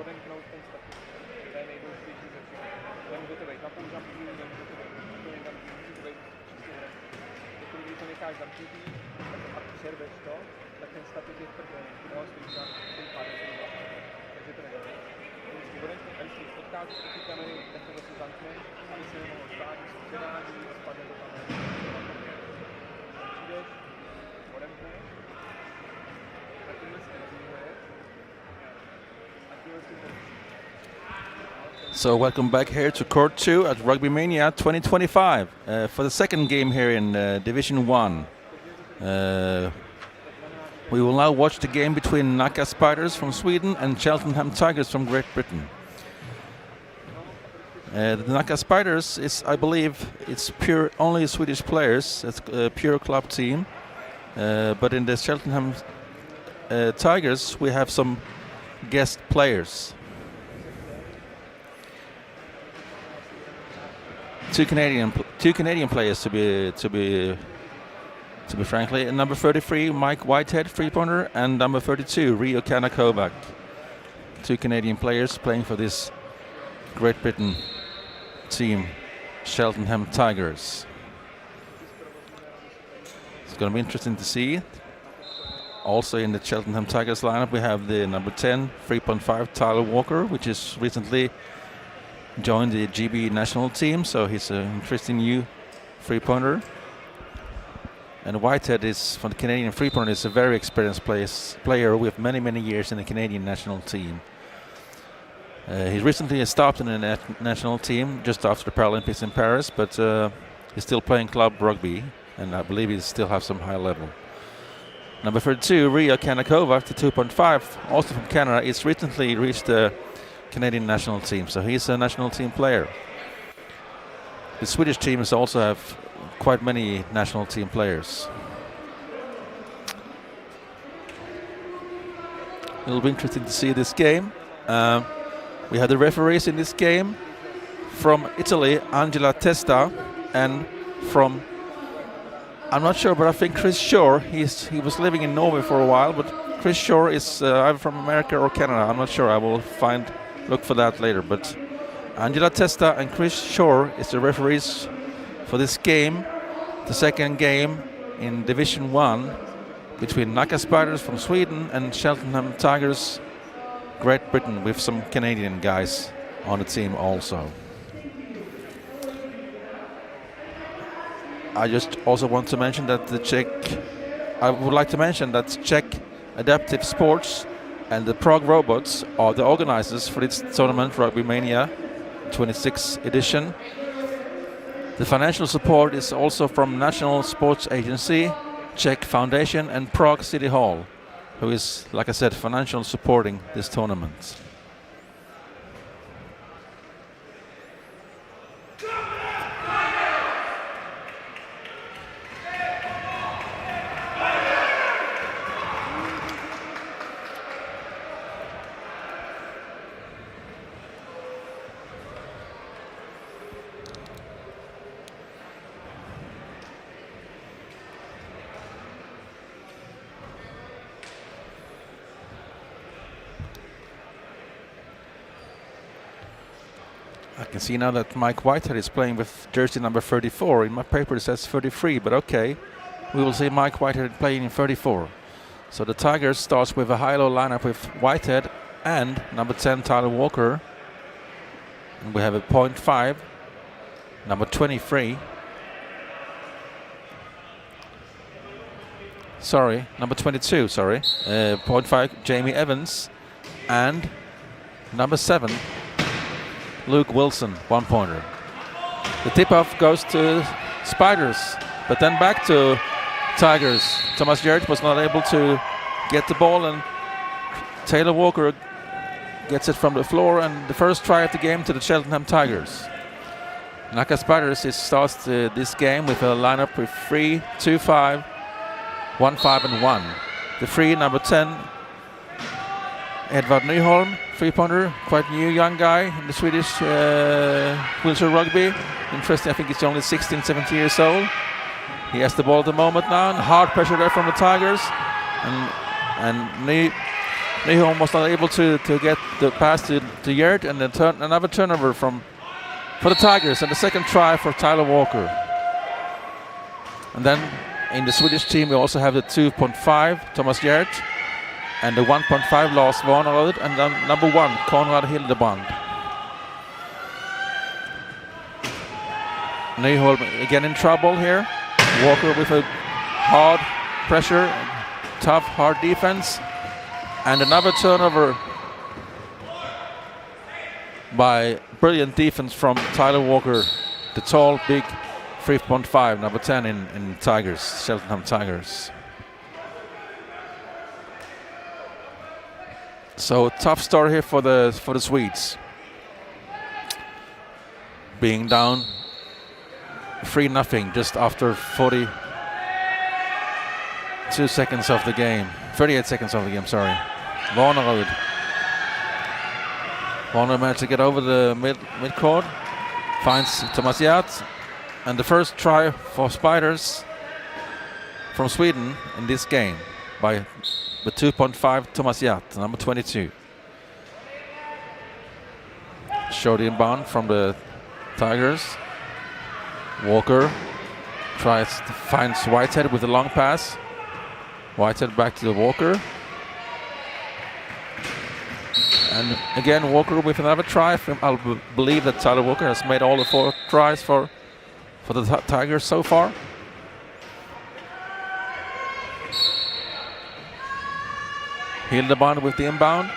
odemknout ten statut. To je nejdůležitější ze všeho. Nemůže to být na půl zamknutí, nemůže to být úplně zamknutí, musí to být čistě odemknutí. Pokud když to necháš zamknutý, tak pak přerveš to, tak ten statut je v prdeli. Ty toho stojíš a tím pádem to vlastně. Takže to nejde. Vždycky odemknout, a když si potkáš do ty kamery, tak to vlastně zamkneš, aby se nemohlo stát, když se předáží, spadne do kamery. Přijdeš, odemkneš, a tímhle s tím zůmuješ, a tímhle s tím odemkneš. So welcome back here to Court 2 at Rugbymania 2025 for the second game here in Division 1. We will now watch the game between Nacka Spiders from Sweden and Cheltenham Tigers from Great Britain. The Nacka Spiders is, I believe, it's pure only Swedish players. It's a pure club team. But in the Cheltenham Tigers, we have some guest players. Two Canadian players to be frankly. Number 33, Mike Whitehead, three-pointer, and number 32, Rio Kanakovac. Two Canadian players playing for this Great Britain team, Cheltenham Tigers. It's going to be interesting to see. Also in the Cheltenham Tigers lineup, we have the number 10, 3.5, Tyler Walker, which is recently joined the GB national team, so he's an interesting new three-pointer. And Whitehead is, from the Canadian three-pointer, is a very experienced player with many years in the Canadian national team. He recently stopped in the national team just after the Paralympics in Paris, but he's still playing club rugby, and I believe he still has some high level. Number 32, Ria Kanakovac, the 2.5, also from Canada, is recently reached the Canadian national team, so he's a national team player. The Swedish teams also have quite many national team players. It'll be interesting to see this game. We have the referees in this game from Italy, Angela Testa, and from, I'm not sure, but I think Chris Shore. He was living in Norway for a while, but Chris Shore is either from America or Canada. I'm not sure. I will look for that later. But Angela Testa and Chris Shore is the referees for this game, the second game in Division 1 between Nacka Spiders from Sweden and Cheltenham Tigers, Great Britain, with some Canadian guys on the team also. I just also want to mention that I would like to mention that Czech Adaptive Sports and the Prague Robots are the organizers for this tournament, Rugbymania 26th edition. The financial support is also from National Sports Agency, Czech Foundation, and Prague City Hall, who is, like I said, financial supporting this tournament. I can see now that Mike Whitehead is playing with jersey number 34. In my paper it says 33, but okay. We will see Mike Whitehead playing in 34. So the Tigers starts with a high-low lineup with Whitehead and number 10 Tyler Walker. And we have a 0.5, number 23. Sorry, number 22, sorry. 0.5 Jamie Evans and number 7 Luke Wilson, one-pointer. The tip-off goes to Spiders, but then back to Tigers. Thomas Gert was not able to get the ball, and Taylor Walker gets it from the floor, and the first try of the game to the Cheltenham Tigers. Nacka Spiders starts this game with a lineup with 3, 2, 5, 1, 5, and 1. The 3, number 10, Edvard Nyholm, three-pointer, quite new young guy in the Swedish wheelchair rugby. Interesting, I think he's only 16, 17 years old. He has the ball at the moment now, and hard pressure there from the Tigers. And Nyholm was not able to get the pass to Gert, and then another turnover for the Tigers, and the second try for Tyler Walker. And then in the Swedish team we also have the 2.5 Thomas Gert and the 1.5 Lars Warnerud, and then number 1 Konrad Hildeband. Nyholm again in trouble here. Walker with a hard pressure, tough, hard defense. And another turnover by brilliant defense from Tyler Walker, the tall, big 3.5, number 10 in Tigers, Cheltenham Tigers. So tough start here for the Swedes. Being down 3-0 just after 42 seconds of the game. 38 seconds of the game, sorry. Warnerud. Warner managed to get over the mid-court. Finds Thomas Gert. And the first try for Spiders from Sweden in this game by the 2.5 Thomas Gert, number 22. Short inbound from the Tigers. Walker finds Whitehead with a long pass. Whitehead back to the Walker. And again Walker with another try. I believe that Tyler Walker has made all the 4 tries for the Tigers so far. Hildeband with the inbound.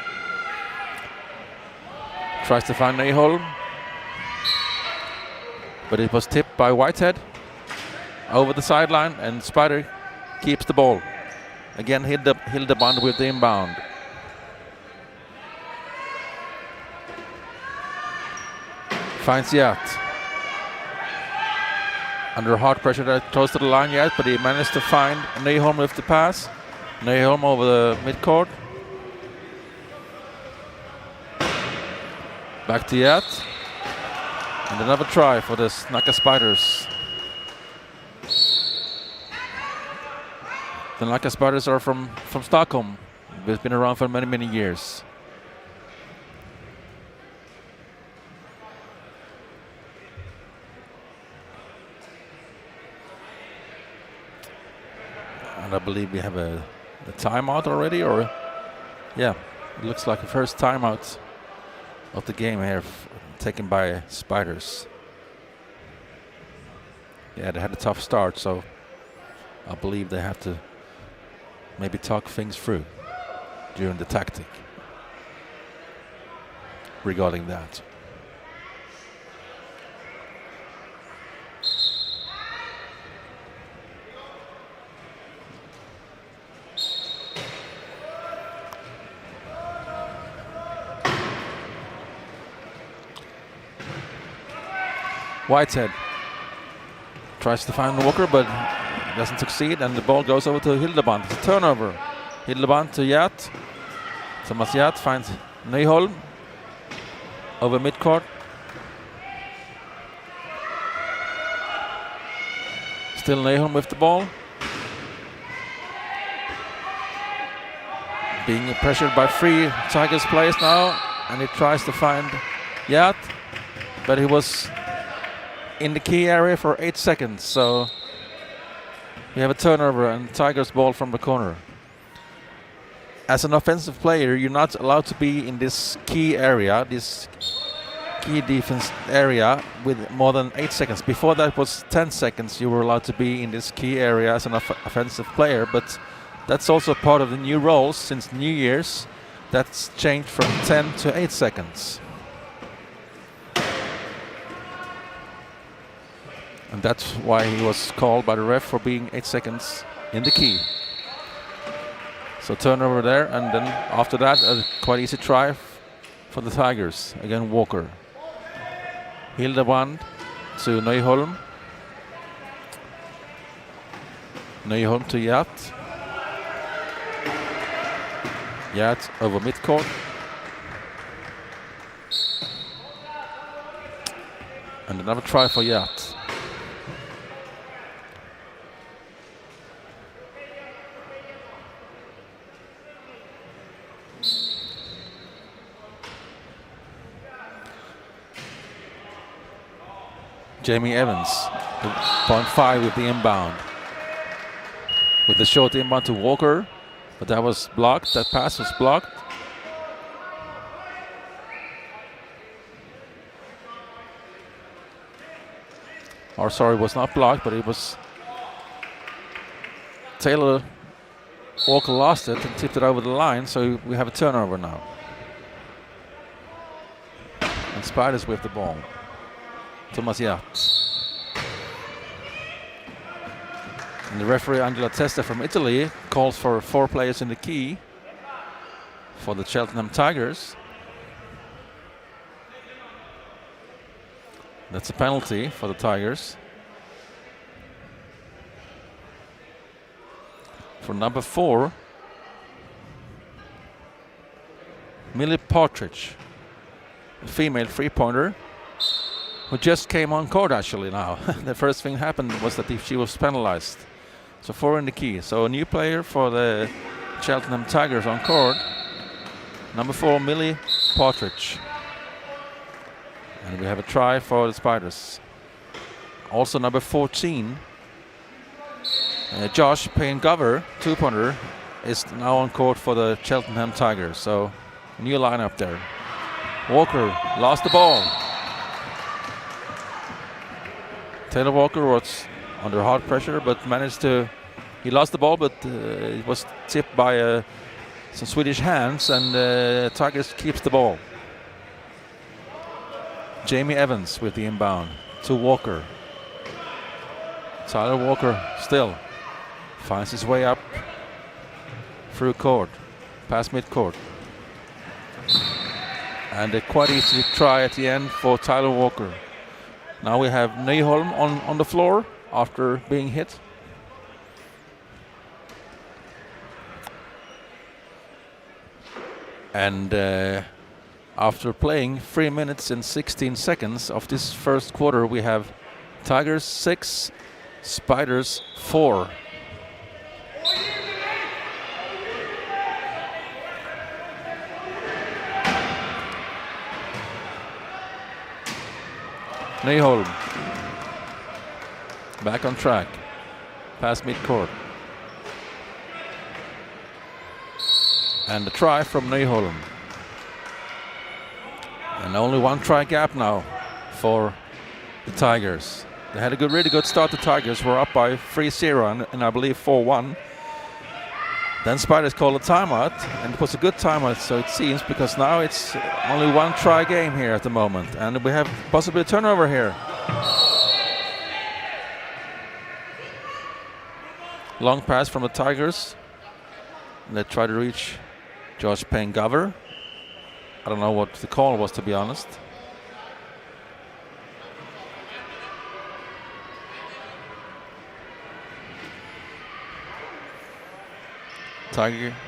Tries to find Nyholm. But it was tipped by Whitehead over the sideline, and Spider keeps the ball. Again Hildeband with the inbound. Finds Gert. Under hard pressure that close to the line yet, but he managed to find Nyholm with the pass. Nyholm over the midcourt. Back to Gert. And another try for the Nacka Spiders. The Nacka Spiders are from Stockholm. They've been around for many, many years. And I believe we have a timeout already, or yeah, it looks like the first timeout of the game here taken by Spiders. Yeah, they had a tough start, so I believe they have to maybe talk things through during the tactic regarding that. Whitehead tries to find Walker, but doesn't succeed, and the ball goes over to Hildeband. It's a turnover. Hildeband to Gert. Thomas Gert finds Nyholm over midcourt. Still Nyholm with the ball. Being pressured by 3 Tigers players now, and he tries to find Gert, but he was in the key area for 8 seconds, so we have a turnover and Tigers ball from the corner. As an offensive player, you're not allowed to be in this key area, this key defense area, with more than 8 seconds. Before that was 10 seconds you were allowed to be in this key area as an offensive player, but that's also part of the new rules since New Year's. That's changed from 10 to 8 seconds. And that's why he was called by the ref for being 8 seconds in the key. So turnover there, and then after that a quite easy try for the Tigers. Again Walker. Hildeband to Nyholm. Nyholm to Gert. Gert over midcourt. And another try for Gert. Jamie Evans, the 0.5 with the inbound. With the short inbound to Walker, but that was blocked. That pass was blocked. Or sorry, it was not blocked, but it was Taylor. Walker lost it and tipped it over the line, so we have a turnover now. And Spiders with the ball. Thomas Yacht. And the referee Angela Testa from Italy calls for 4 players in the key for the Cheltenham Tigers. That's a penalty for the Tigers. For number 4, Millie Partridge, a female three-pointer who just came on court actually now. The first thing happened was that she was penalized. So 4 in the key. So a new player for the Cheltenham Tigers on court. Number 4, Millie Partridge. And we have a try for the Spiders. Also number 14, Josh Payne-Gover, 2-pointer, is now on court for the Cheltenham Tigers. So a new lineup there. Walker lost the ball. Taylor Walker was under hard pressure, but managed to. He lost the ball, but it was tipped by some Swedish hands, and Tigers keeps the ball. Jamie Evans with the inbound to Walker. Tyler Walker still finds his way up through court, past mid-court. And a quite easy try at the end for Tyler Walker. Now we have Nyholm on the floor after being hit. And after playing 3 minutes and 16 seconds of this first quarter, we have Tigers 6, Spiders 4. Nyholm back on track, past midcourt. And a try from Nyholm. And only 1 try gap now for the Tigers. They had a really good start. The Tigers were up by 3-0 and I believe 4-1. Then Spiders called a timeout, and it was a good timeout, so it seems, because now it's only 1 try game here at the moment, and we have possibly a turnover here. Long pass from the Tigers. They try to reach Josh Payne-Gover. I don't know what the call was, to be honest.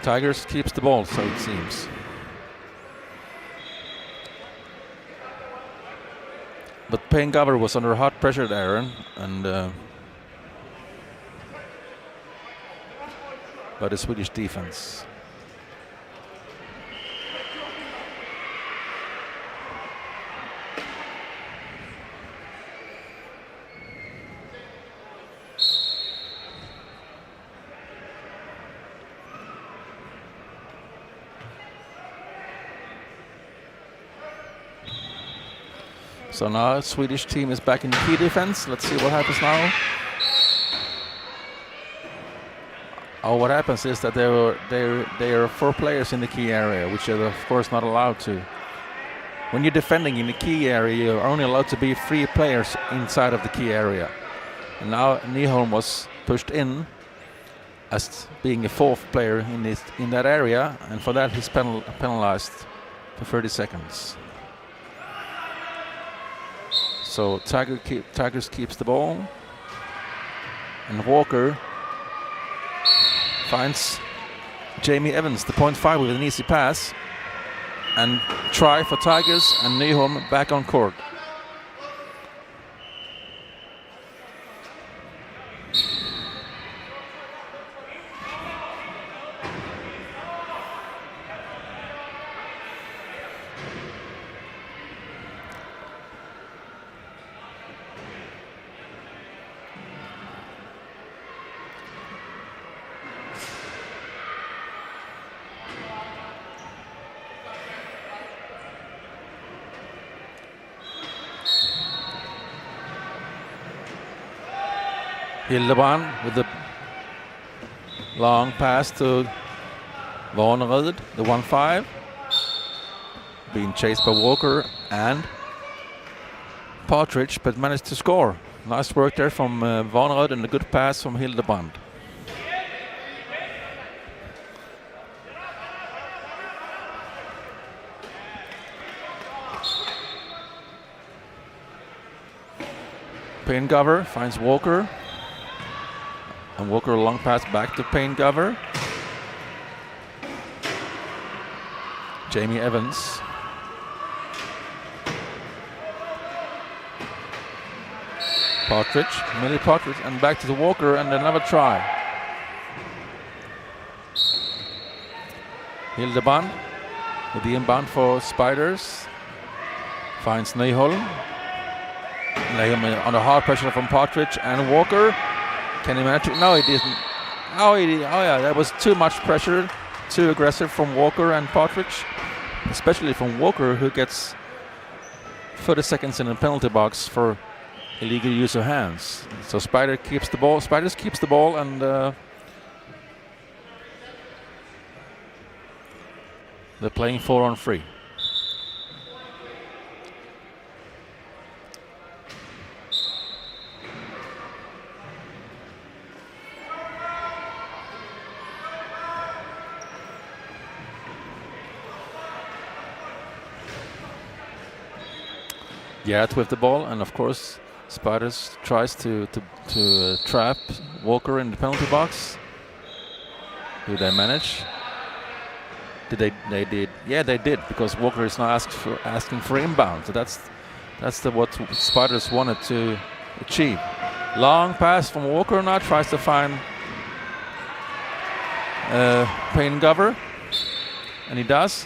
Tigers keeps the ball, so it seems. But Payne-Gover was under hot pressure there, and by the Swedish defense. So now the Swedish team is back in key defense. Let's see what happens now. Oh, what happens is that there are 4 players in the key area, which are of course not allowed to. When you're defending in the key area, you're only allowed to be 3 players inside of the key area. And now Nyholm was pushed in as being a 4th player in that area, and for that he's penalized for 30 seconds. So Tigers keeps the ball, and Walker finds Jamie Evans, the 0.5, with an easy pass, and try for Tigers, and Nyholm back on court. Hildebrand with the long pass to Vaughan, the 1-5. Being chased by Walker and Partridge, but managed to score. Nice work there from Vaughan and a good pass from Hildebrand. Paingover finds Walker. And Walker a long pass back to Paingover. Jamie Evans. Partridge, Millie Partridge, and back to the Walker, and another try. Hildebrand with the inbound for Spiders. Finds Nyholm. Nyholm under hard pressure from Partridge and Walker. Can he manage it? No, he didn't. Oh yeah, that was too much pressure, too aggressive from Walker and Partridge, especially from Walker, who gets 30 seconds in the penalty box for illegal use of hands. So Spiders keeps the ball, and they're playing 4-on-3. Garrett with the ball, and of course Spiders tries to trap Walker in the penalty box. Do they manage? They did. Yeah, they did, because Walker is now asking for inbound. So that's what Spiders wanted to achieve. Long pass from Walker now, tries to find Paingover, and he does.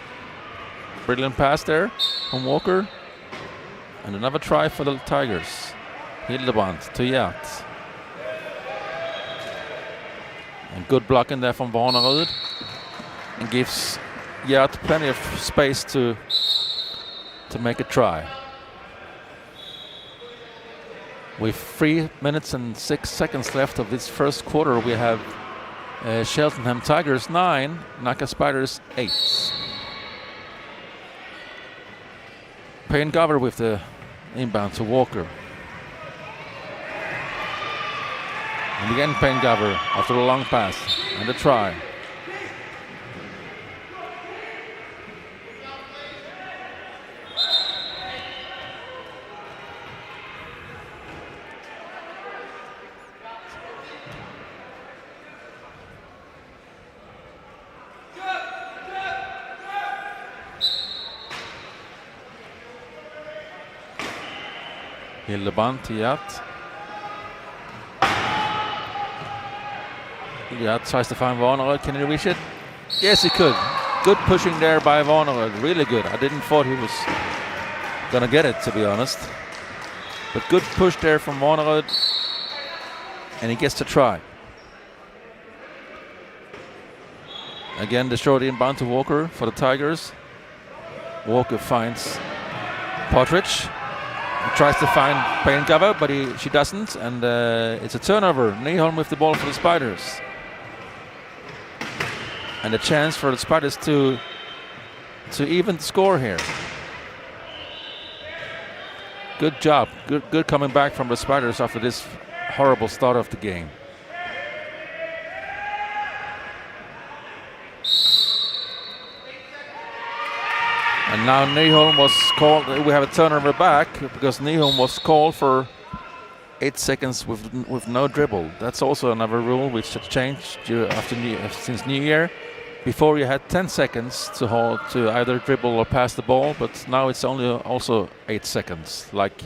Brilliant pass there from Walker. And another try for the Tigers. Hildebrand to Gert. And good blocking there from Vaughan, and gives Gert plenty of space to make a try. With 3 minutes and 6 seconds left of this first quarter, we have Cheltenham Tigers 9, Nacka Spiders 8. Paingover with the inbound to Walker. And again Paingover after a long pass and a try. Hildebrand to Gert. Gert tries to find Vaughan. Can he reach it? Yes, he could. Good pushing there by Vaughan. Really good. I didn't thought he was gonna get it, to be honest. But good push there from Vaughan, and he gets to try. Again, the short inbound to Walker for the Tigers. Walker finds Partridge. Tries to find Paingover, but she doesn't, and it's a turnover. Nyholm with the ball for the Spiders. And a chance for the Spiders to even score here. Good job. Good coming back from the Spiders after this horrible start of the game. And now Nyholm was called. We have a turnover back because Nyholm was called for 8 seconds with no dribble. That's also another rule which has changed since New Year. Before you had 10 seconds to hold to either dribble or pass the ball, but now it's only also 8 seconds, like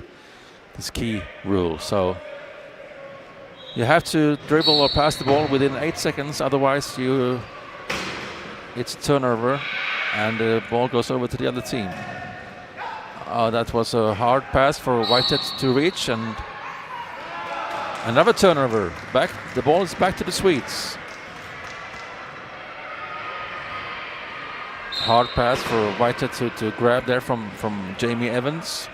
this key rule. So you have to dribble or pass the ball within 8 seconds, otherwise it's a turnover. And the ball goes over to the other team. That was a hard pass for Whitehead to reach, and another turnover. The ball is back to the Swedes. Hard pass for Whitehead to grab there from Jamie Evans.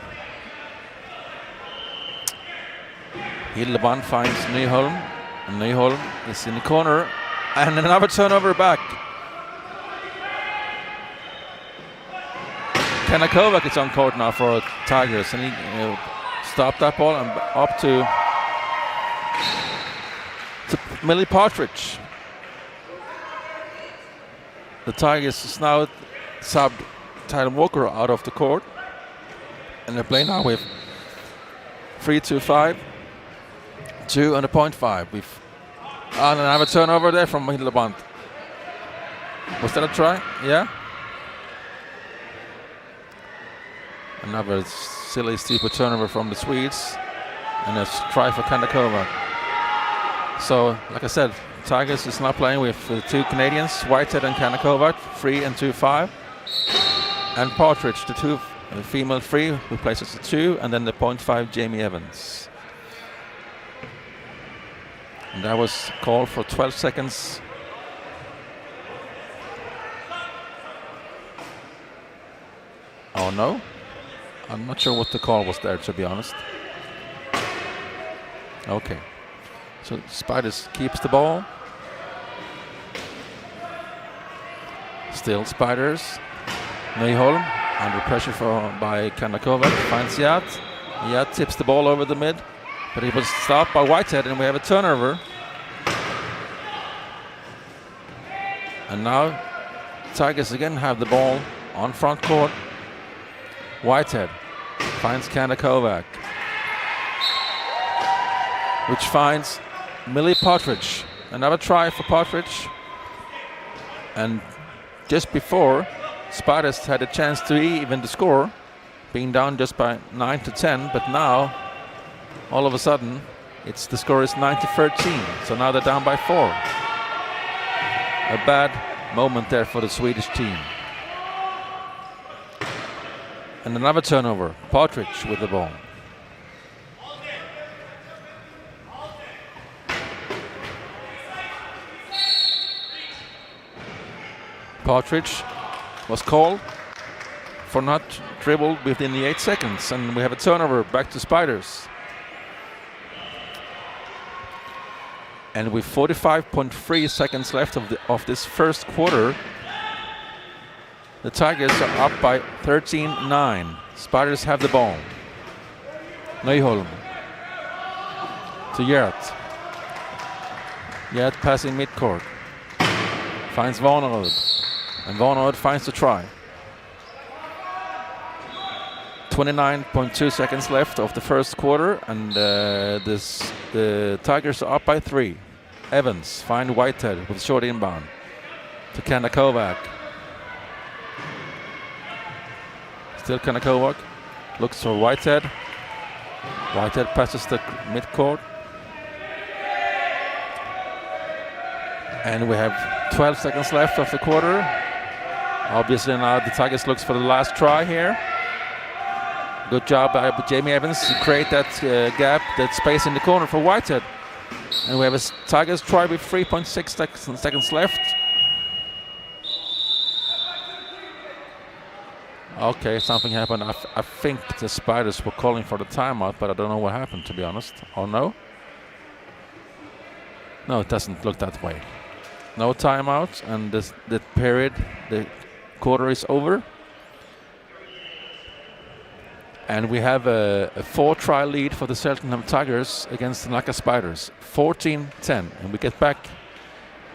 Hildebrand finds Nyholm. And Nyholm is in the corner. And another turnover back. Kanakovac is on court now for Tigers. And he stopped that ball and up to Millie Partridge. The Tigers is now subbed Tyler Walker out of the court. And they're playing now with 3-2-5. 2 and a 0.5. And another turnover there from Hildebrandt. Was that a try? Yeah. Another silly, stupid turnover from the Swedes. And a try for Kandakova. So, like I said, Tigers is now playing with two Canadians, Whitehead and Kandakova, 3 and 2-5. And Partridge, the two female 3, who plays as a 2, and then the 0.5 Jamie Evans. And that was called for 12 seconds. Oh no, I'm not sure what the call was there, to be honest. Okay, so Spiders keeps the ball. Still Spiders. Nyholm under pressure by Kandakova, finds Yat. Yat tips the ball over the mid, but he was stopped by Whitehead, and we have a turnover. And now Tigers again have the ball on front court. Whitehead finds Kandakova, which finds Millie Partridge. Another try for Partridge. And just before, Spiders had a chance to even the score, being down just by 9-10, but now, all of a sudden, the score is 9-13. So now they're down by 4. A bad moment there for the Swedish team. And another turnover. Partridge with the ball. Partridge was called for not dribbled within the 8 seconds, and we have a turnover back to Spiders. And with 45.3 seconds left of this first quarter, the Tigers are up by 13-9. Spiders have the ball. Nyholm to Gert. Gert passing midcourt. Finds Vanerud. And Vanerud finds the try. 29.2 seconds left of the first quarter, and the Tigers are up by 3. Evans find Whitehead with short inbound to Kandakova. Still Kandakova looks for Whitehead. Whitehead passes the midcourt. And we have 12 seconds left of the quarter. Obviously now the Tigers looks for the last try here. Good job by Jamie Evans to create that gap, that space in the corner for Whitehead. And we have a Tigers try with 3.6 seconds left. Okay, something happened. I think the Spiders were calling for the timeout, but I don't know what happened, to be honest. Oh no? No, it doesn't look that way. No timeout, and the period, the quarter is over. And we have a 4-try lead for the Cheltenham Tigers against the Nacka Spiders. 14-10. And we get back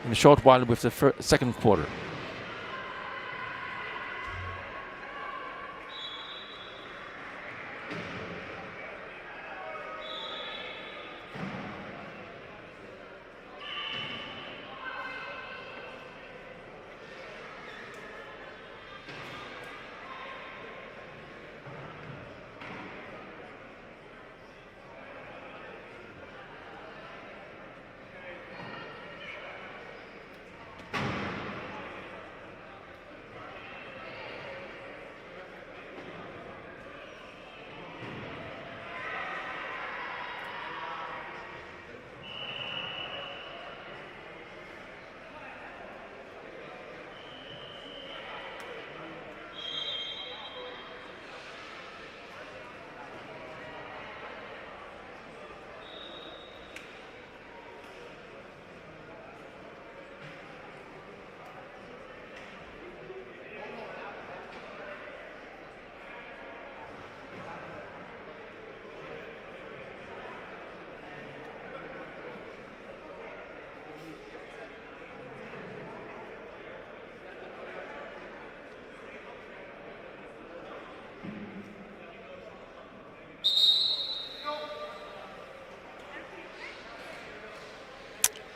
in a short while with the second quarter.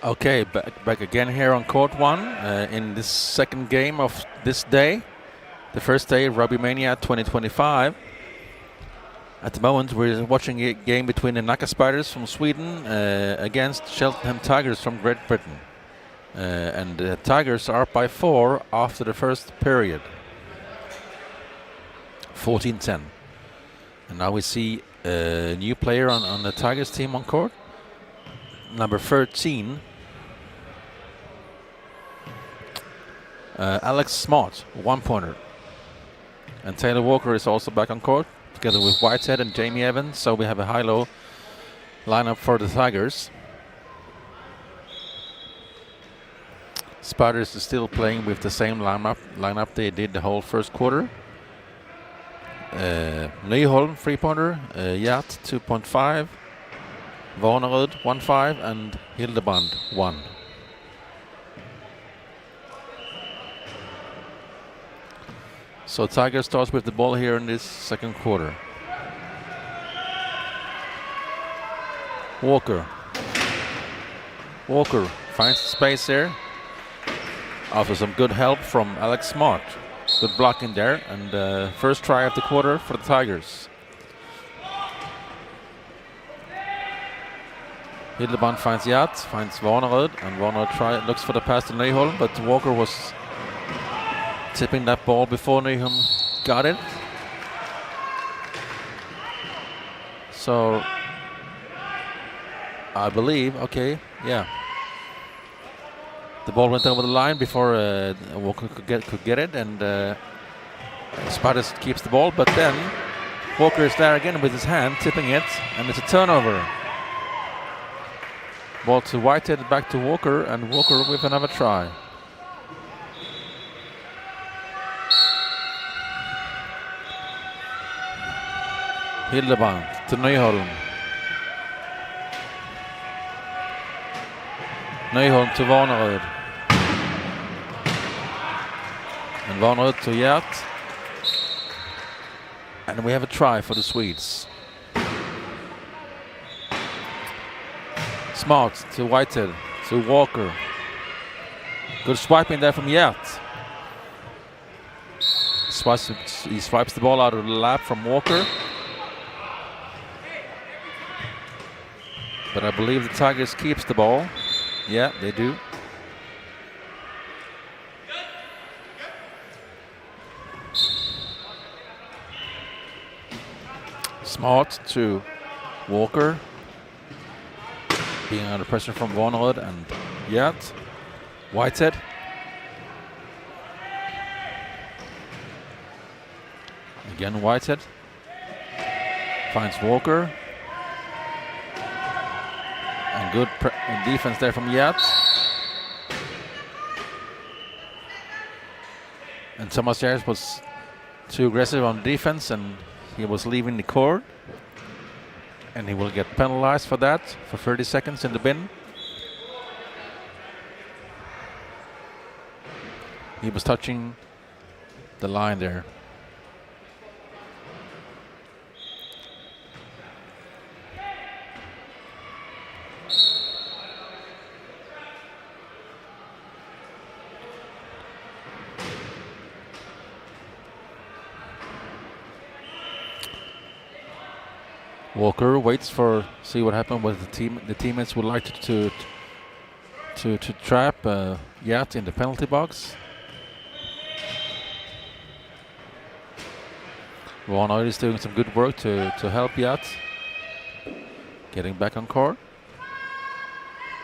Okay, back again here on court 1 in this second game of this day. The first day of Rugbymania 2025. At the moment we're watching a game between the Nacka Spiders from Sweden against Cheltenham Tigers from Great Britain. And the Tigers are up by 4 after the first period. 14-10. And now we see a new player on the Tigers team on court. Number 13. Alex Smart, 1-pointer. And Taylor Walker is also back on court, together with Whitehead and Jamie Evans. So we have a high-low lineup for the Tigers. Spiders is still playing with the same lineup they did the whole first quarter. Nyholm, 3-pointer. Yat, 2.5. Warnerud, 1.5. And Hildeband, 1. So Tiger starts with the ball here in this second quarter. Walker finds space there after some good help from Alex Smart. Good blocking there, and first try of the quarter for the Tigers. Hildeband finds Yat, finds Warnerud, and Warnerud looks for the pass to Nyholm, but Walker was tipping that ball before Nyholm got it. So I believe, okay, yeah. The ball went over the line before Walker could get it, and Spiders keeps the ball, but then Walker is there again with his hand tipping it, and it's a turnover. Ball to Whitehead, back to Walker, and Walker with another try. Hildeband to Nyholm. Nyholm to Warnerud. And Warnerud to Yat. And we have a try for the Swedes. Smart to Whitehead, to Walker. Good swiping there from Yat. He swipes the ball out of the lap from Walker. But I believe the Tigers keeps the ball. Yeah, they do. Smart to Walker. Being under pressure from Warnerud and Yat. Whitehead. Again Whitehead. Finds Walker. And good defense there from Yat. And Thomas Jers was too aggressive on defense, and he was leaving the court. And he will get penalized for that, for 30 seconds in the bin. He was touching the line there. Walker waits for see what happened with the team. The teammates would like to trap Yat in the penalty box. Warner is doing some good work to help Yat getting back on court.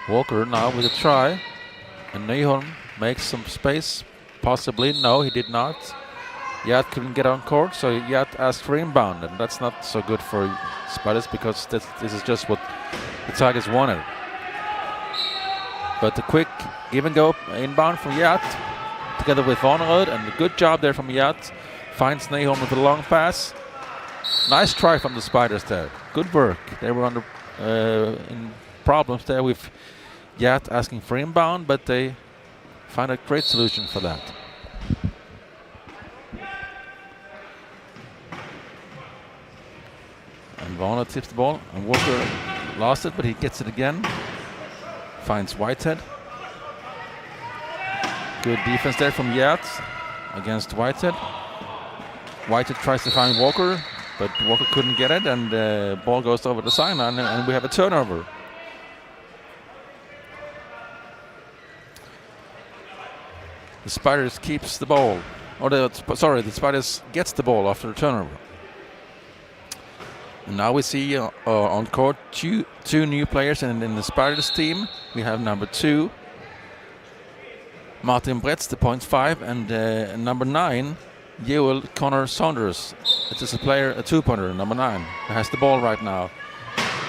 Walker now with a try, and Nyholm makes some space. Possibly, no, he did not. Yat couldn't get on court, so Yat asked for inbound, and that's not so good for Spiders because this is just what the Tigers wanted. But the quick even go inbound from Yat together with Warnerud, and a good job there from Yat. Finds Nyholm with a long pass. Nice try from the Spiders there. Good work. They were under in problems there with Yat asking for inbound, but they find a great solution for that. And Warner tips the ball, and Walker lost it, but he gets it again. finds Whitehead. Good defense there from Yat against Whitehead. Whitehead tries to find Walker, but Walker couldn't get it, and the ball goes over the sideline, and we have a turnover. The Spiders keeps the ball, or the Spiders gets the ball after the turnover. And now we see on court two new players, and in the Spiders team we have number 2, Martin Bretz, the 0.5, and number 9, Joel Connor Saunders. It is a player, a 2-pointer, number 9, who has the ball right now.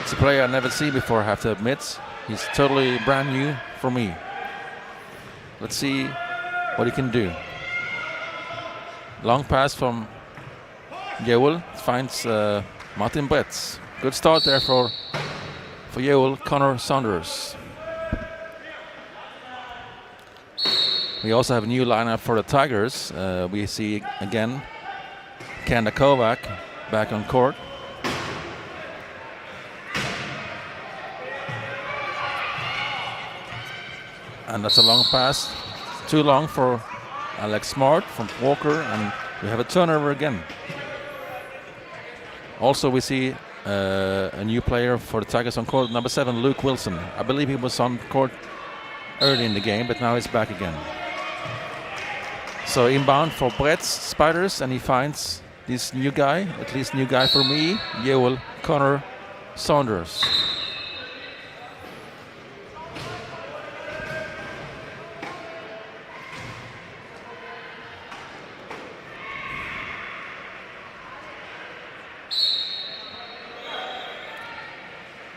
It's a player I've never seen before, I have to admit. He's totally brand new for me. Let's see what he can do. Long pass from Joel, finds Martin Bretz. Good start there for Joel Connor Saunders. We also have a new lineup for the Tigers. We see again Kanda Kovac back on court. And that's a long pass. Too long for Alex Smart from Walker, and we have a turnover again. Also we see a new player for the Tigers on court, number 7, Luke Wilson. I believe he was on court early in the game, but now he's back again. So inbound for Brett's Spiders, and he finds this new guy, at least new guy for me, Joel Connor Saunders.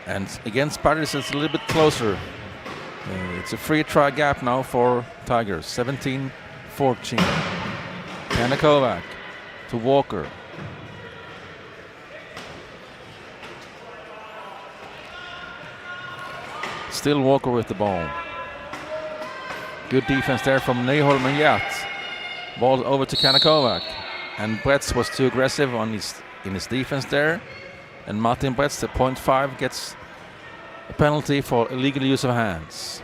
And again, Spiders is a little bit closer. It's a free try gap now for Tigers. 17-14. Kanda Kovac to Walker. Still Walker with the ball. Good defense there from Neholm and Yat. Ball over to Kanda Kovac. And Bretz was too aggressive in his defense there. And Martin Bretz, the 0.5, gets a penalty for illegal use of hands.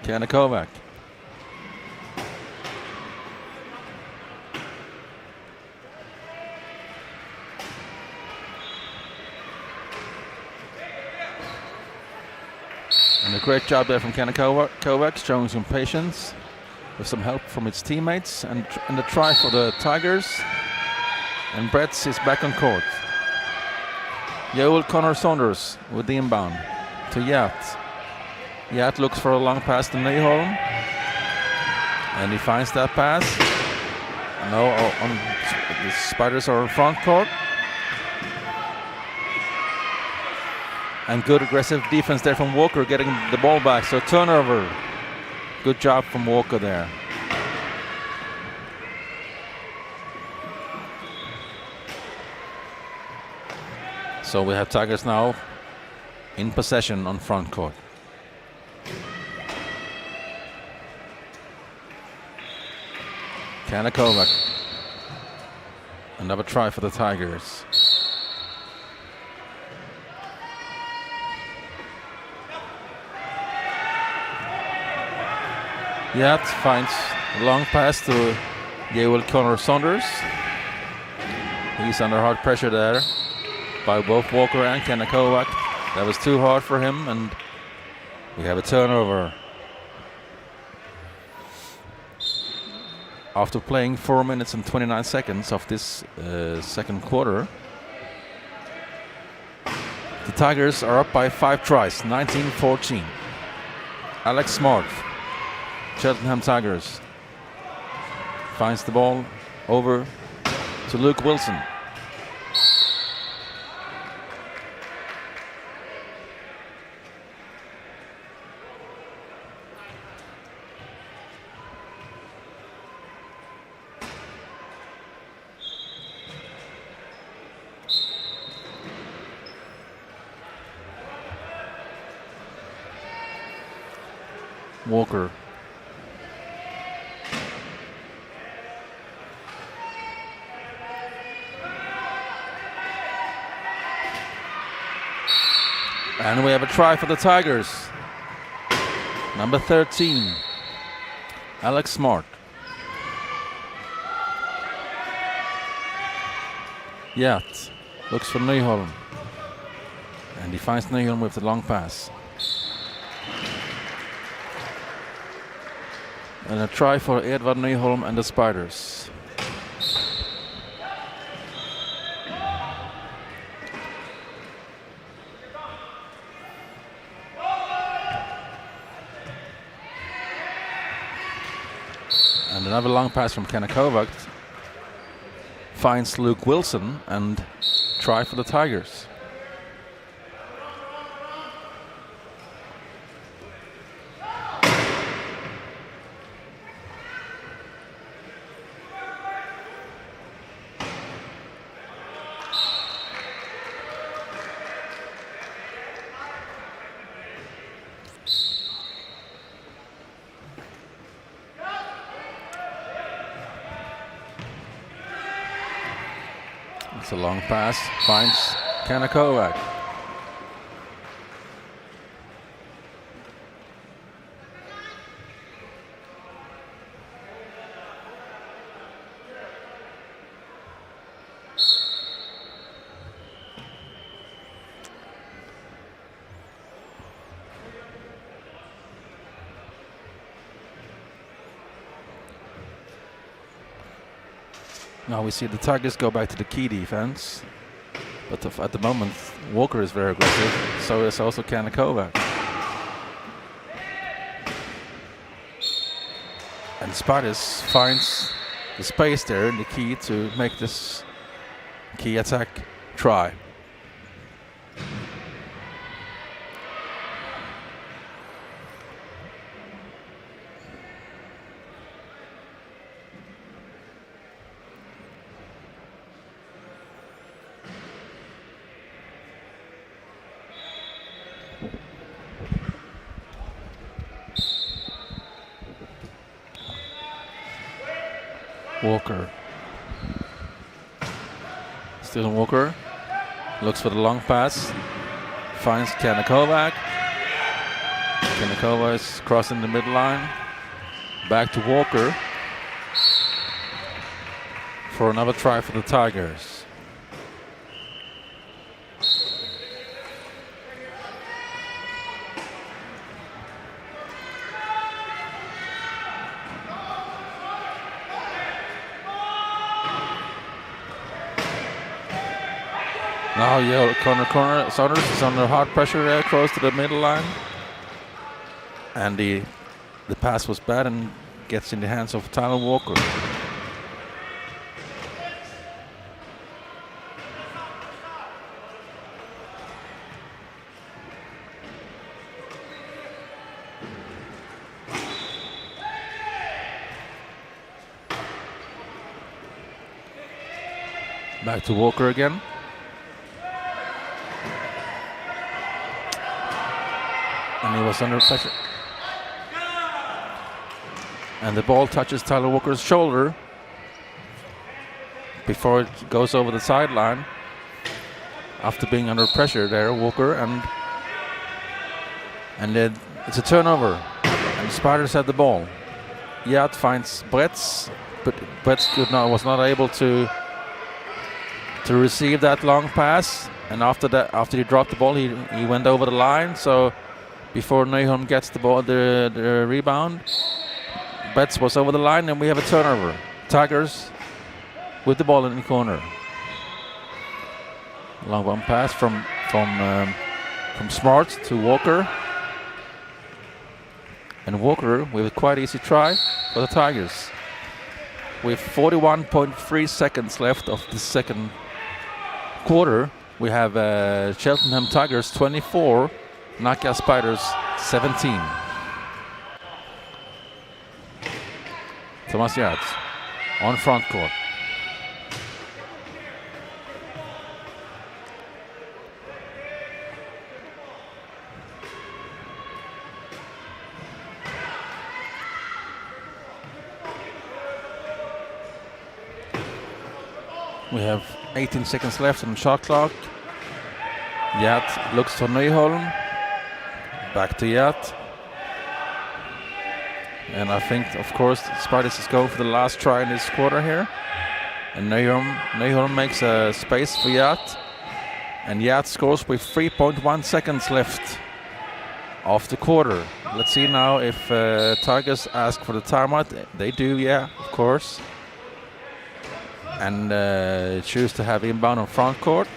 Kanda Kovac. And a great job there from Kanda Kovac, showing some patience with some help from his teammates, and the try for the Tigers. And Bretz is back on court. Joel Connor Saunders with the inbound to Yat. Yat looks for a long pass to Neholm, and he finds that pass. No, the Spiders are in front court. And good aggressive defense there from Walker, getting the ball back. So turnover. Good job from Walker there. So we have Tigers now in possession on front court. Kanda Kovac. Another try for the Tigers. Yat finds a long pass to Joel Connor Saunders. He's under hard pressure there by both Walker and Kanda Kovac. That was too hard for him, and we have a turnover. After playing 4 minutes and 29 seconds of this second quarter, the Tigers are up by 5 tries, 19-14. Alex Smart, Cheltenham Tigers, finds the ball over to Luke Wilson. Walker. And we have a try for the Tigers. Number 13, Alex Smart. Yat looks for Nyholm. And he finds Nyholm with the long pass. And a try for Edvard Nyholm and the Spiders. And another long pass from Kanakovac finds Luke Wilson and try for the Tigers. It's a long pass, finds Kanakovac. Now we see the Tigers go back to the key defense, but at the moment Walker is very aggressive, so is also Kanakovac. And Spiders finds the space there in the key to make this key attack try. Walker. Still Walker. Looks for the long pass. Finds Kanakovac. Kanakovac is crossing the midline. Back to Walker. For another try for the Tigers. Now, yeah, corner. Saunders is under hard pressure there, close to the middle line. And the pass was bad and gets in the hands of Tyler Walker. Back to Walker again. And he was under pressure. And the ball touches Tyler Walker's shoulder before it goes over the sideline. After being under pressure there, Walker, and then it's a turnover. And Spiders had the ball. Yat finds Bretz, but Bretz was not able to receive that long pass. And after he dropped the ball, he went over the line. So before Nyholm gets the ball, the rebound, Betts was over the line, and we have a turnover. Tigers with the ball in the corner. Long one pass from Smart to Walker, and Walker with a quite easy try for the Tigers. With 41.3 seconds left of the second quarter, we have Cheltenham Tigers 24. Nacka Spiders 17. Thomas Yats on front court. We have 18 seconds left on the shot clock. Yat looks to Nyholm. Back to Yat. And I think, of course, Spiders is going for the last try in this quarter here. And Nyholm makes a space for Yat. And Yat scores with 3.1 seconds left of the quarter. Let's see now if Tigers ask for the timeout. They do, yeah, of course. And choose to have inbound on front court.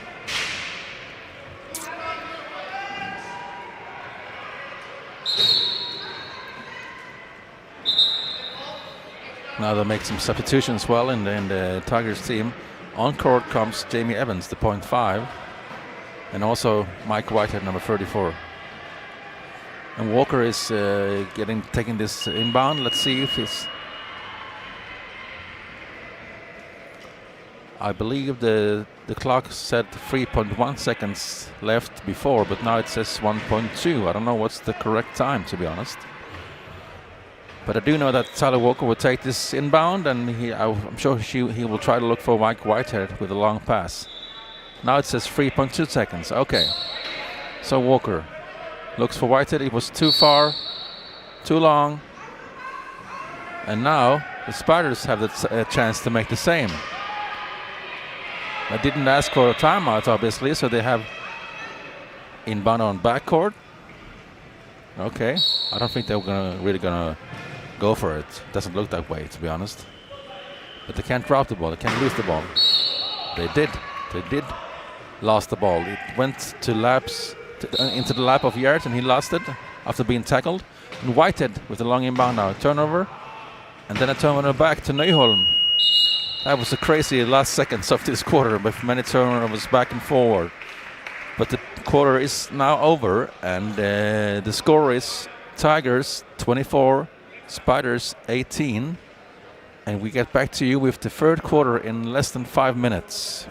Now they make some substitutions well in the Tigers team. On court comes Jamie Evans, the .5, and also Mike Whitehead, number 34. And Walker is taking this inbound. Let's see if he's. I believe the clock said 3.1 seconds left before, but now it says 1.2. I don't know what's the correct time, to be honest. But I do know that Tyler Walker will take this inbound, and I'm sure he will try to look for Mike Whitehead with a long pass. Now it says 3.2 seconds. Okay. So Walker looks for Whitehead. It was too far, too long. And now the Spiders have the chance to make the same. I didn't ask for a timeout, obviously, so they have inbound on backcourt. Okay. I don't think they're really gonna go for it. Doesn't look that way, to be honest. But they can't drop the ball. They can't lose the ball. They did. They did lost the ball. It went to into the lap of Yard, and he lost it after being tackled. And Whitehead with a long inbound now. Turnover. And then a turnover back to Nyholm. That was the crazy last seconds of this quarter, with many turnovers back and forward. But the quarter is now over, and the score is Tigers 24, Spiders 18. And we get back to you with the third quarter in less than 5 minutes.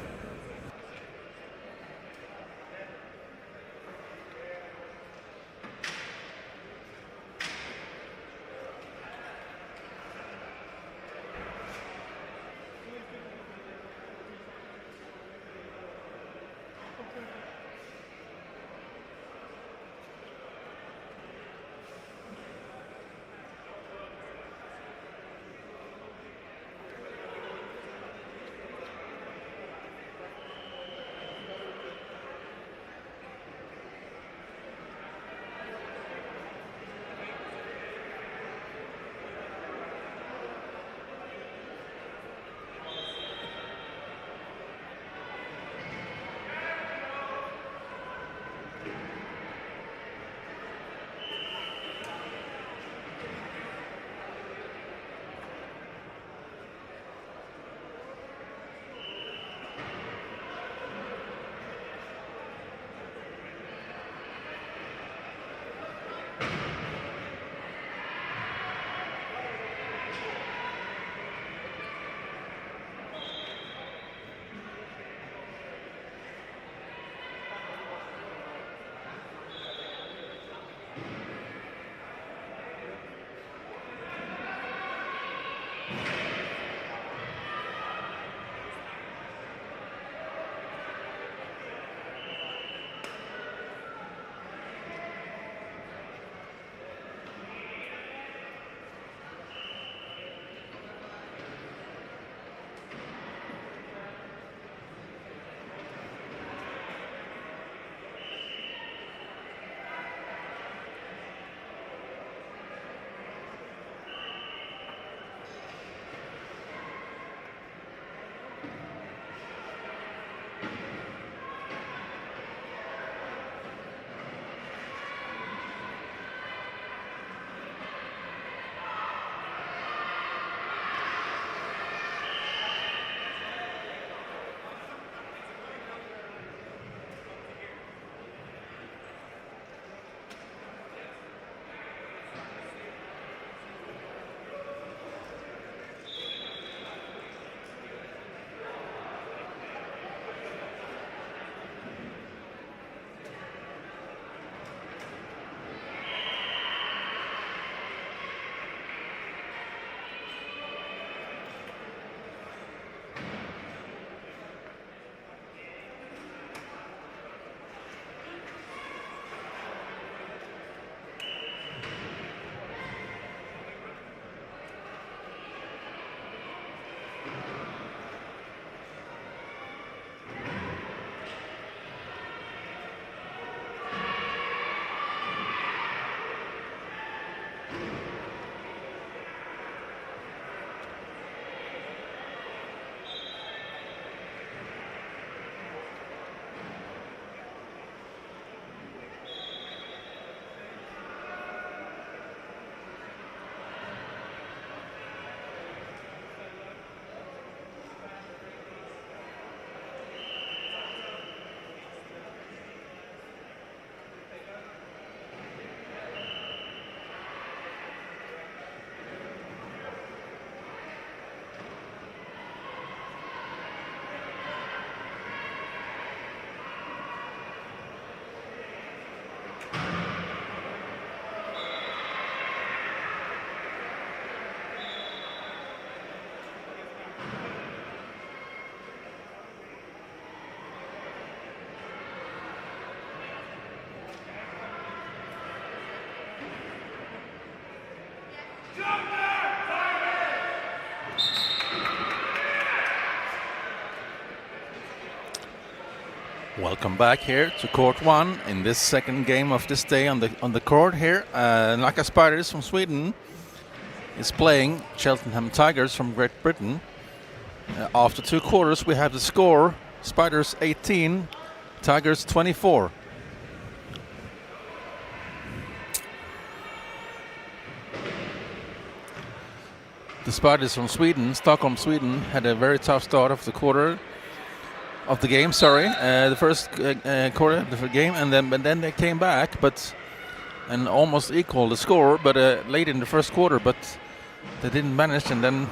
Welcome back here to Court 1 in this second game of this day on the court here. Nacka Spiders from Sweden is playing Cheltenham Tigers from Great Britain. After 2 quarters we have the score: Spiders 18, Tigers 24. The Spiders from Sweden, Stockholm, Sweden, had a very tough start of the game. The first quarter of the game, and then they came back, and almost equaled the score, but late in the first quarter, but they didn't manage, and then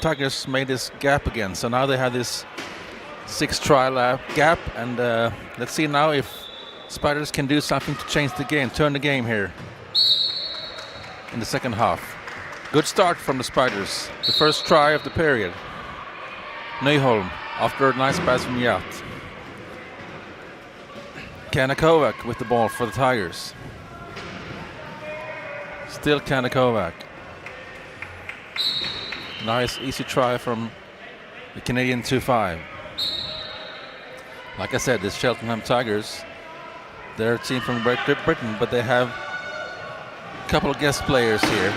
Tigers made this gap again. So now they have this 6-try gap, and let's see now if Spiders can do something to change the game, turn the game here in the second half. Good start from the Spiders. The first try of the period. Nyholm after a nice pass from Yat. Kanakovac with the ball for the Tigers. Still Kanakovac. Nice easy try from the Canadian 2-5. Like I said, this Cheltenham Tigers, they're a team from Great Britain, but they have a couple of guest players here.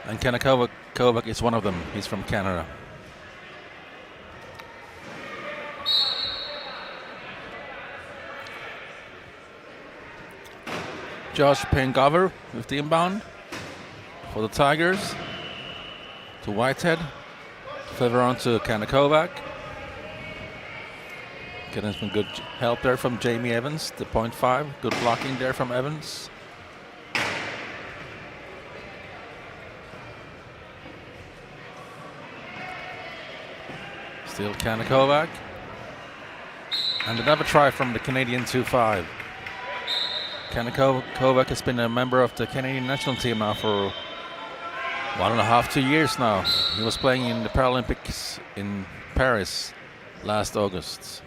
And Kanakovac is one of them. He's from Canada. Josh Pengover with the inbound for the Tigers. To Whitehead. Further on to Kanakovac. Getting some good help there from Jamie Evans, the .5. Good blocking there from Evans. Still Kanakovac. And another try from the Canadian 2-5. Kanakovac has been a member of the Canadian national team now for 1.5, 2 years now. He was playing in the Paralympics in Paris last August.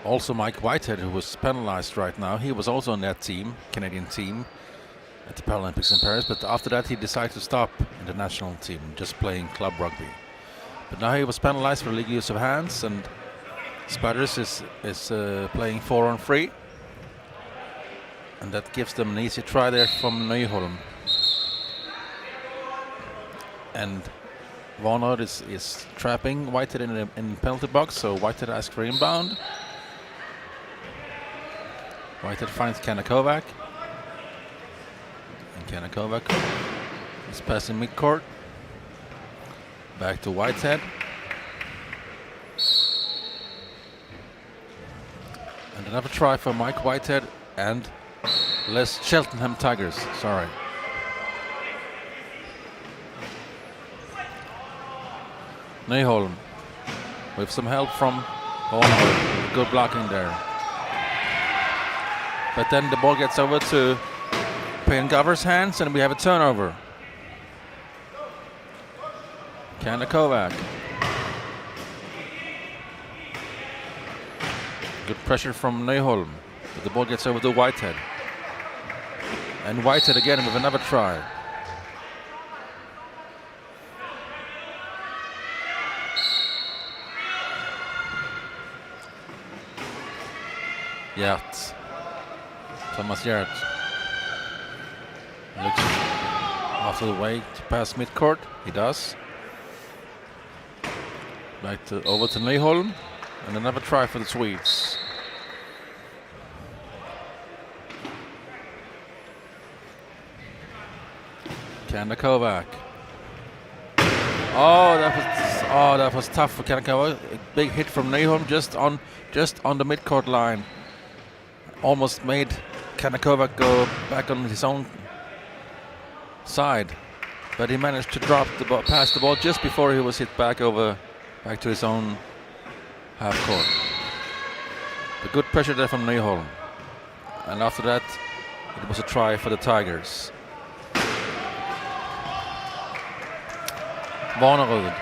Also Mike Whitehead, who was penalized right now, he was also on that team, Canadian team, at the Paralympics in Paris, but after that he decided to stop in the national team, just playing club rugby. But now he was penalized for legal use of hands, and Spiders is playing 4-on-3, and that gives them an easy try there from Nyholm. And Varnod is trapping Whitehead in the penalty box, so Whitehead asks for inbound. Whitehead finds Kanakovac. Kanakovac is passing midcourt. Back to Whitehead. And another try for Mike Whitehead and less Cheltenham Tigers. Sorry. Nyholm with some help from Varnod. Good blocking there. But then the ball gets over to Pengover's hands, and we have a turnover. Kanakovac. Good pressure from Nyholm, but the ball gets over to Whitehead. And Whitehead again with another try. Yert. Thomas Yert. Looks after the way to pass midcourt. He does. Over to Nyholm, and another try for the Swedes. Kanakovac. That was tough for Kanakovac. A big hit from Nyholm just on the midcourt line. Almost made Kanakovac go back on his own side, but he managed to drop the ball, pass the ball just before he was hit back to his own half court. But good pressure there from Nyholm, and after that it was a try for the Tigers. Varnerud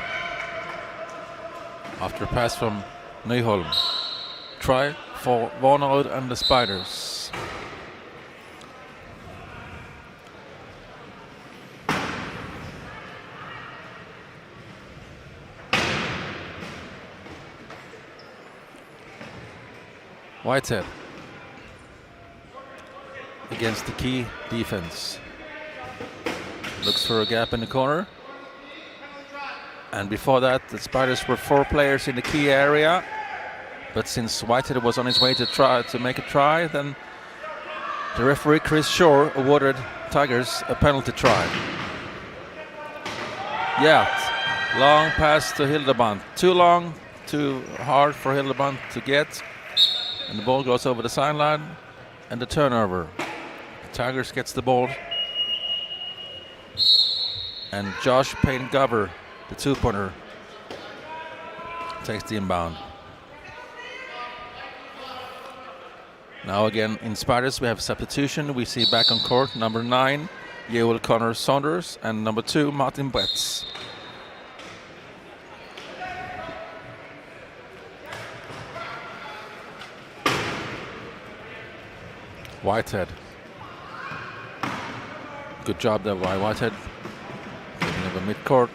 after a pass from Nyholm. Try for Varnerud and the Spiders. Whitehead against the key defense. Looks for a gap in the corner. And before that, the Spiders were 4 players in the key area. But since Whitehead was on his way to make a try, then the referee Chris Shore awarded Tigers a penalty try. Yeah, long pass to Hildeband. Too long, too hard for Hildeband to get. And the ball goes over the sideline and the turnover. Tigers gets the ball. And Josh Payne-Gover, the 2-pointer, takes the inbound. Now again in Spiders we have substitution. We see back on court number 9, Joel Connor Saunders, and number 2, Martin Betts. Whitehead. Good job there by Whitehead. Getting over mid-court.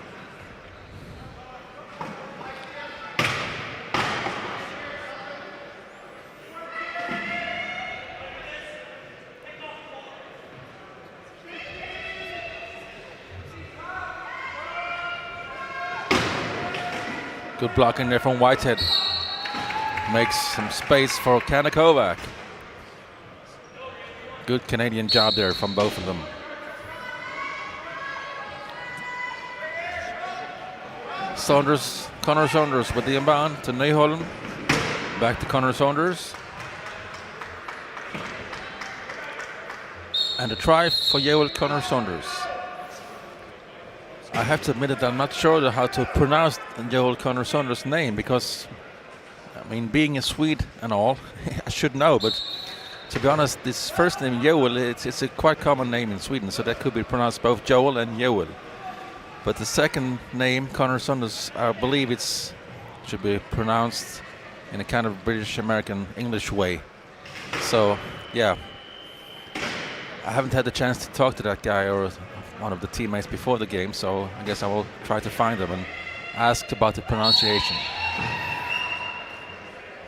Good blocking there from Whitehead. Makes some space for Kanakovac. Good Canadian job there from both of them. Saunders, Connor Saunders with the inbound to Nyholm. Back to Connor Saunders. And a try for Joel Connor Saunders. I have to admit that I'm not sure how to pronounce Joel Connor Saunders' name because, I mean, being a Swede and all, I should know, but to be honest, this first name Joel, it's a quite common name in Sweden, so that could be pronounced both Joel and Joel. But the second name, Connor Saunders, I believe should be pronounced in a kind of British American English way. So, yeah, I haven't had the chance to talk to that guy or one of the teammates before the game, so I guess I will try to find them and ask about the pronunciation.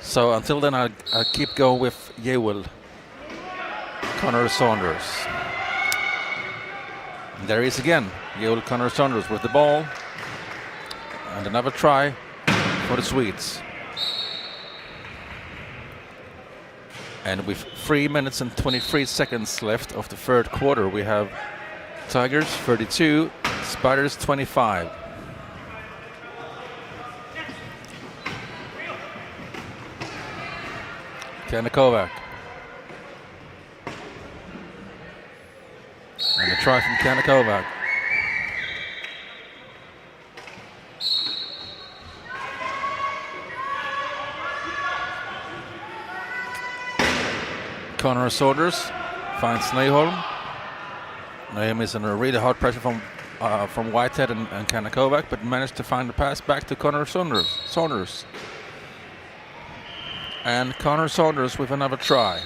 So until then, I'll keep going with Joel Connor Saunders. And there he is again, Joel Connor Saunders with the ball. And another try for the Swedes. And with 3 minutes and 23 seconds left of the third quarter, we have Tigers 32, Spiders 25. Kanakovac. And a try from Kanakovac. Connor Saunders finds Nyholm. Nyholm is under really hard pressure from Whitehead and Kanakovac, but managed to find the pass back to Connor Saunders. And Connor Saunders with another try.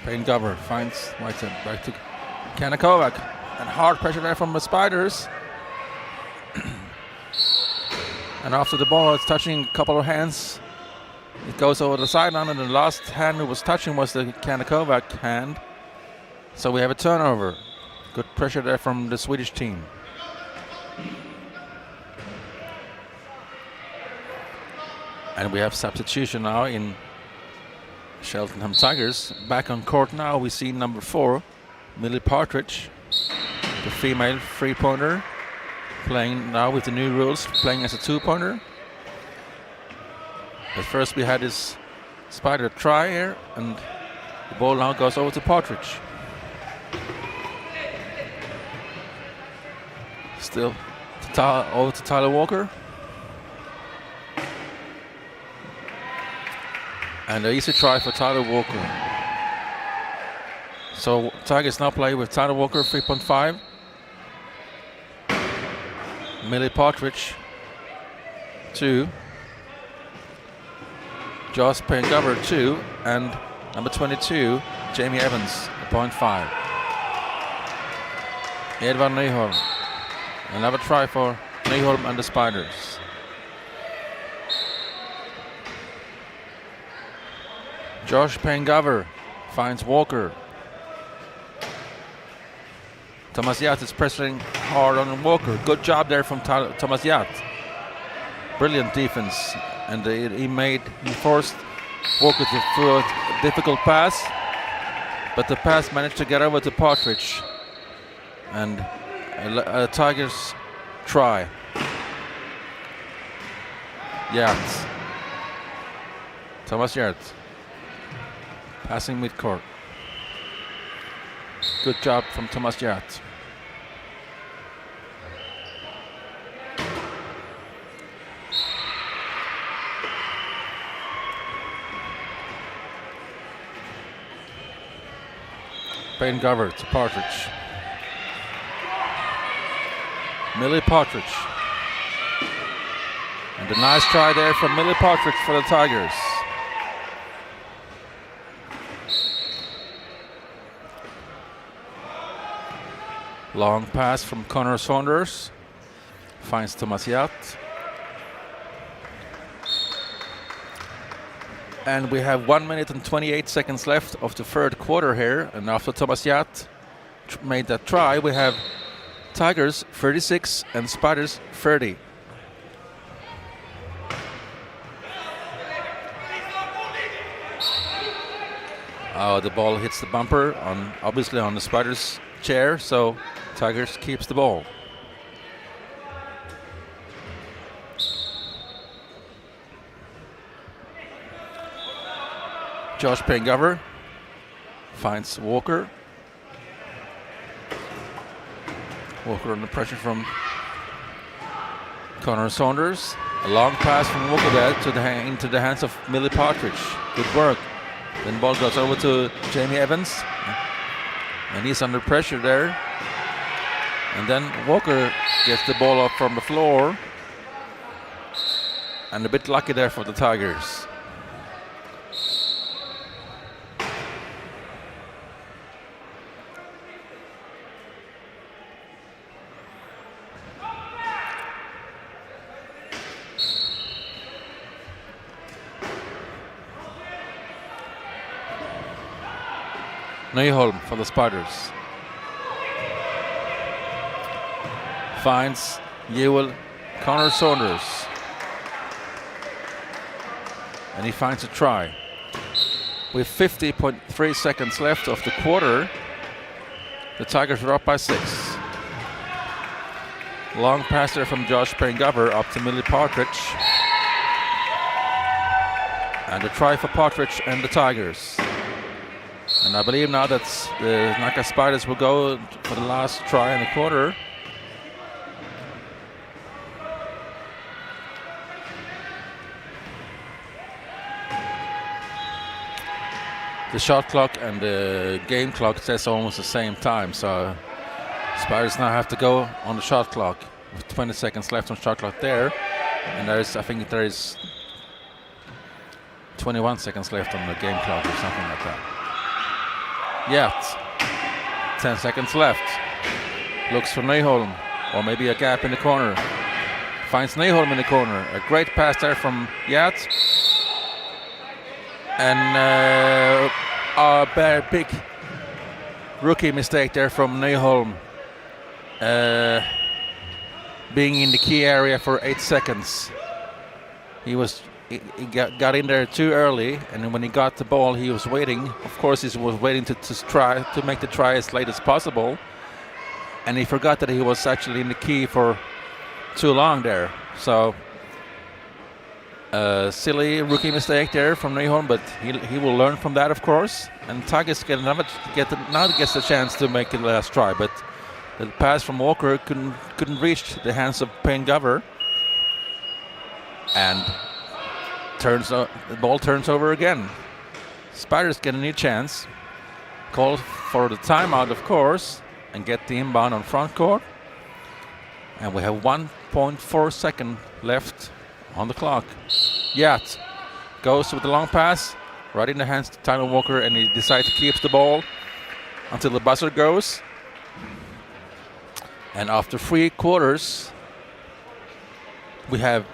Payne-Gover finds Whitehead back to Kanakovac. And hard pressure there from the Spiders. And after the ball is touching a couple of hands, it goes over the sideline, and the last hand who was touching was the Kanakovac hand. So we have a turnover. Good pressure there from the Swedish team. And we have substitution now in Cheltenham Tigers. Back on court now we see number 4, Millie Partridge, the female 3-pointer. Playing now with the new rules, playing as a 2-pointer. But first we had this Spider try here, and the ball now goes over to Partridge. Still over to Tyler Walker. And an easy try for Tyler Walker. So Tigers now play with Tyler Walker 3.5. Millie Partridge 2, Josh Payne-Gover 2, and number 22, Jamie Evans 0.5. Edvard Nyholm Another try for Nyholm and the Spiders. Josh Pengover finds Walker. Thomas Yacht is pressing hard on Walker. Good job there from Thomas Yacht. Brilliant defense. And he forced Walker to throw a difficult pass. But the pass managed to get over to Partridge. And a Tigers try. Yacht. Thomas Yacht. Passing midcourt. Good job from Thomas Yacht. Pengover to Partridge. Millie Partridge. And a nice try there from Millie Partridge for the Tigers. Long pass from Connor Saunders. Finds Thomas Yacht. And we have 1 minute and 28 seconds left of the third quarter here. And after Thomas Yacht made that try, we have Tigers 36 and Spiders 30. Oh, the ball hits the bumper obviously on the Spiders chair, so Tigers keeps the ball. Josh Pengover finds Walker. Walker under pressure from Connor Saunders. A long pass from Walker there into the hands of Millie Partridge. Good work. Then the ball goes over to Jamie Evans. And he's under pressure there. And then Walker gets the ball up from the floor. And a bit lucky there for the Tigers. Nyholm for the Spiders. Finds Ewell Connor Saunders. And he finds a try. With 50.3 seconds left of the quarter, the Tigers are up by 6. Long pass there from Josh Pengover up to Millie Partridge. And a try for Partridge and the Tigers. And I believe now that the Nacka Spiders will go for the last try in the quarter. The shot clock and the game clock says almost the same time, so Spiders now have to go on the shot clock with 20 seconds left on shot clock there. And I think there is 21 seconds left on the game clock or something like that. Yet, 10 seconds left. Looks for Nyholm, or maybe a gap in the corner. Finds Nyholm in the corner. A great pass there from Yacht. And a very big rookie mistake there from Nyholm. Being in the key area for 8 seconds. He got in there too early, and when he got the ball, he was waiting. Of course, he was waiting to make the try as late as possible, and he forgot that he was actually in the key for too long there. So, silly rookie mistake there from Nyholm, but he will learn from that, of course. And Tigers now gets the chance to make the last try, but the pass from Walker couldn't reach the hands of Pengover, and the ball turns over again. Spiders get a new chance. Call for the timeout, of course, and get the inbound on front court. And we have 1.4 seconds left on the clock. Yacht goes with the long pass right in the hands of Tyler Walker, and he decides to keep the ball until the buzzer goes. And after 3 quarters, we have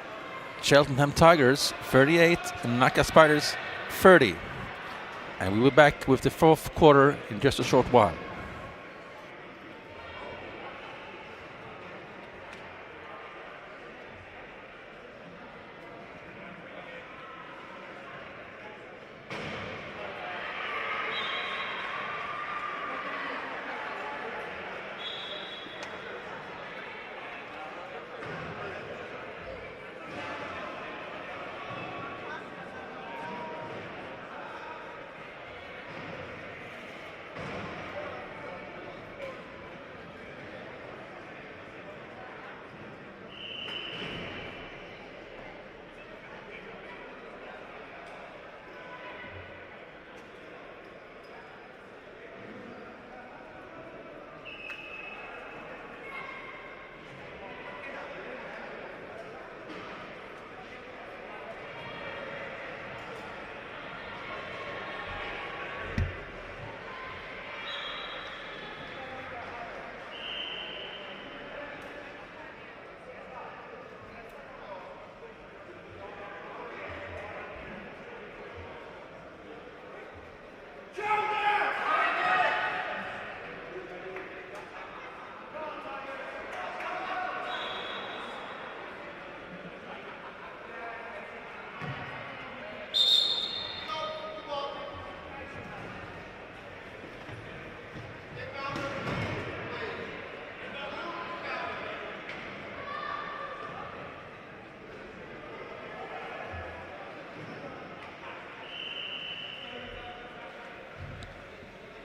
Cheltenham Tigers 38 and Nacka Spiders 30. And we will be back with the 4th quarter in just a short while.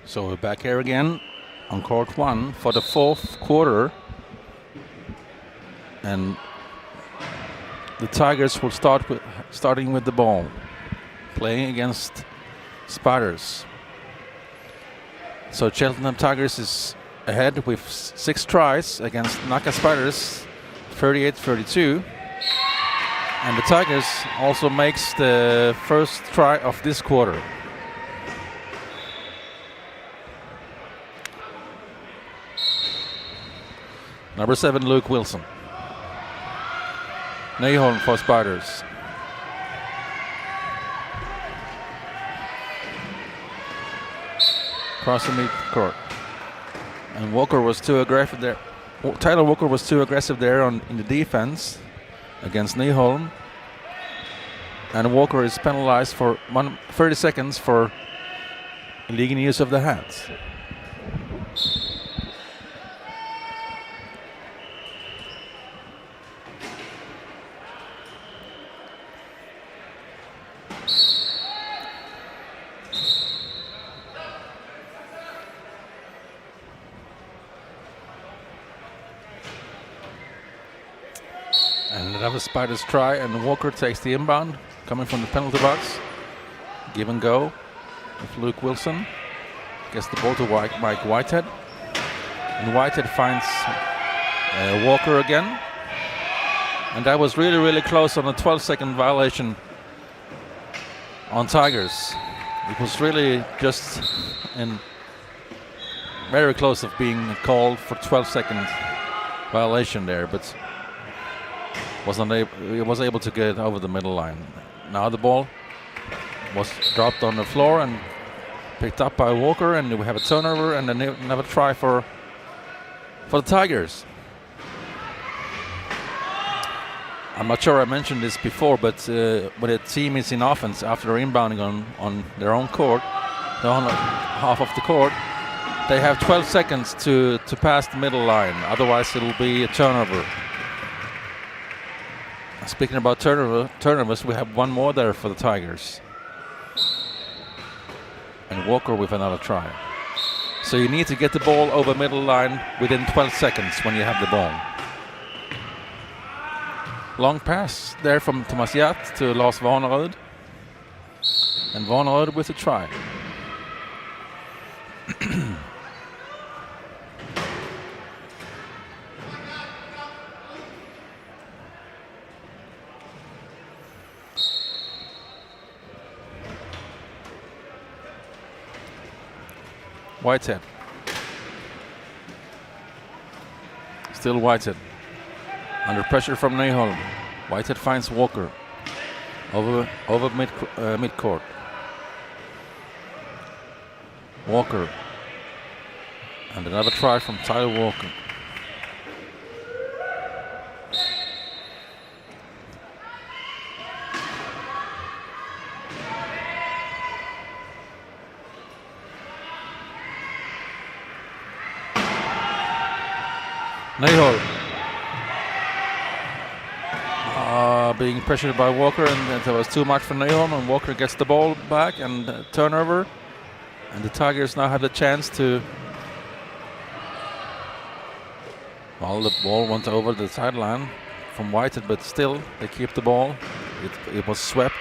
So we're back here again on court 1 for the 4th quarter. And the Tigers will starting with the ball, playing against Spiders. So Cheltenham Tigers is ahead with 6 tries against Nacka Spiders 38-32. And the Tigers also makes the first try of this quarter. Number 7, Luke Wilson. Nyholm for Spiders. Across the mid-court. And Walker was too aggressive there. Tyler Walker was too aggressive there in the defense against Nyholm. And Walker is penalized for 30 seconds for illegal use of the hands. And another Spiders try, and Walker takes the inbound, coming from the penalty box. Give and go with Luke Wilson. Gets the ball to Mike Whitehead. And Whitehead finds Walker again. And that was really, really close on a 12-second violation on Tigers. It was really just very close of being called for 12-second violation there, but he was able to get over the middle line. Now the ball was dropped on the floor and picked up by Walker, and we have a turnover and another try for the Tigers. I'm not sure I mentioned this before, but when a team is in offense after inbounding on their own court, their own half of the court, they have 12 seconds to pass the middle line. Otherwise, it'll be a turnover. Speaking about turnovers, we have one more there for the Tigers. And Walker with another try. So you need to get the ball over middle line within 12 seconds when you have the ball. Long pass there from Thomas Jat to Lars Vanerud. And Vanerud with a try. Whitehead. Still Whitehead. Under pressure from Nyholm. Whitehead finds Walker. Over mid-court. Walker. And another try from Tyler Walker. Nyholm. Being pressured by Walker, and there was too much for Nyholm, and Walker gets the ball back and turnover. And the Tigers now have the chance to. Well, the ball went over the sideline from Whitehead, but still they keep the ball. It was swiped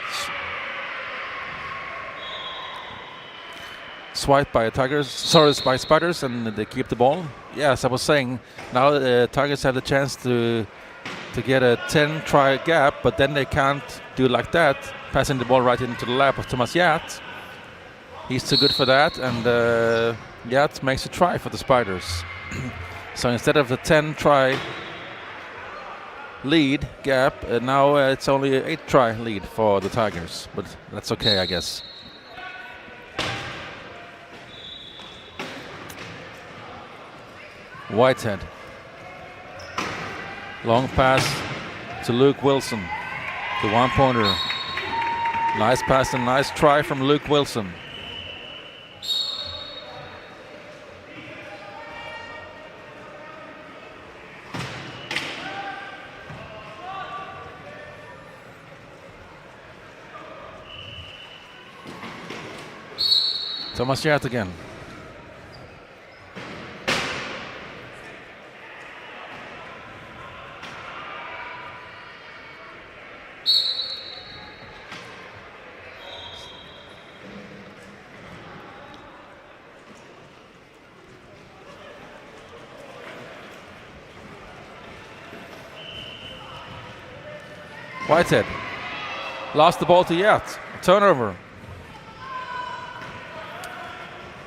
by Tigers. Sorry, by Spiders, and they keep the ball. Yes, I was saying now the Tigers have the chance to get a 10-try gap, but then they can't do like that, passing the ball right into the lap of Thomas Yacht. He's too good for that, and Yacht makes a try for the Spiders. So instead of the 10-try lead gap, now it's only an 8-try lead for the Tigers, but that's okay, I guess. Whitehead. Long pass to Luke Wilson. The one-pointer. Nice pass and nice try from Luke Wilson. Thomas Yacht again. Whitehead lost the ball to Yacht. Turnover.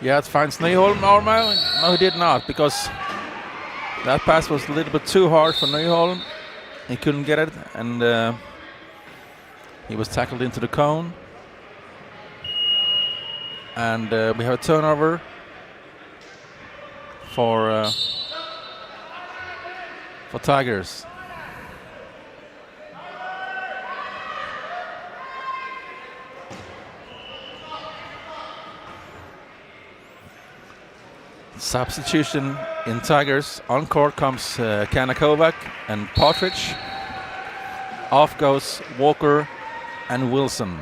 Yacht finds Nyholm. No, he did not, because that pass was a little bit too hard for Nyholm. He couldn't get it, and he was tackled into the cone. And we have a turnover for Tigers. Substitution in Tigers. On court comes Kanakovac and Partridge. Off goes Walker and Wilson.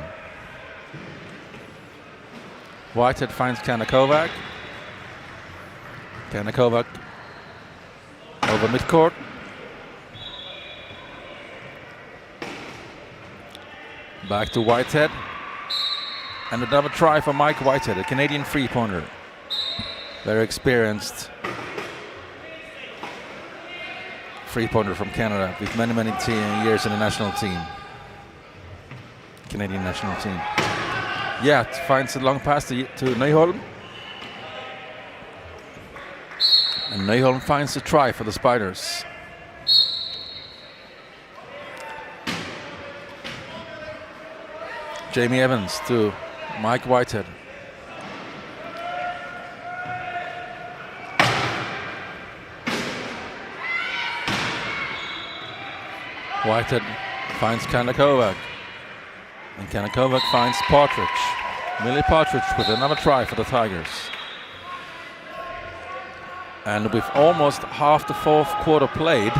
Whitehead finds Kanakovac. Kanakovac over midcourt. Back to Whitehead. And another try for Mike Whitehead, a Canadian three-pointer. Very experienced three-pointer from Canada with many years in the national team. Canadian national team. Yacht finds a long pass to Nyholm. And Nyholm finds a try for the Spiders. Jamie Evans to Mike Whitehead. Whitehead finds Kanakovac. And Kanakovac finds Partridge. Millie Partridge with another try for the Tigers. And with almost half the fourth quarter played,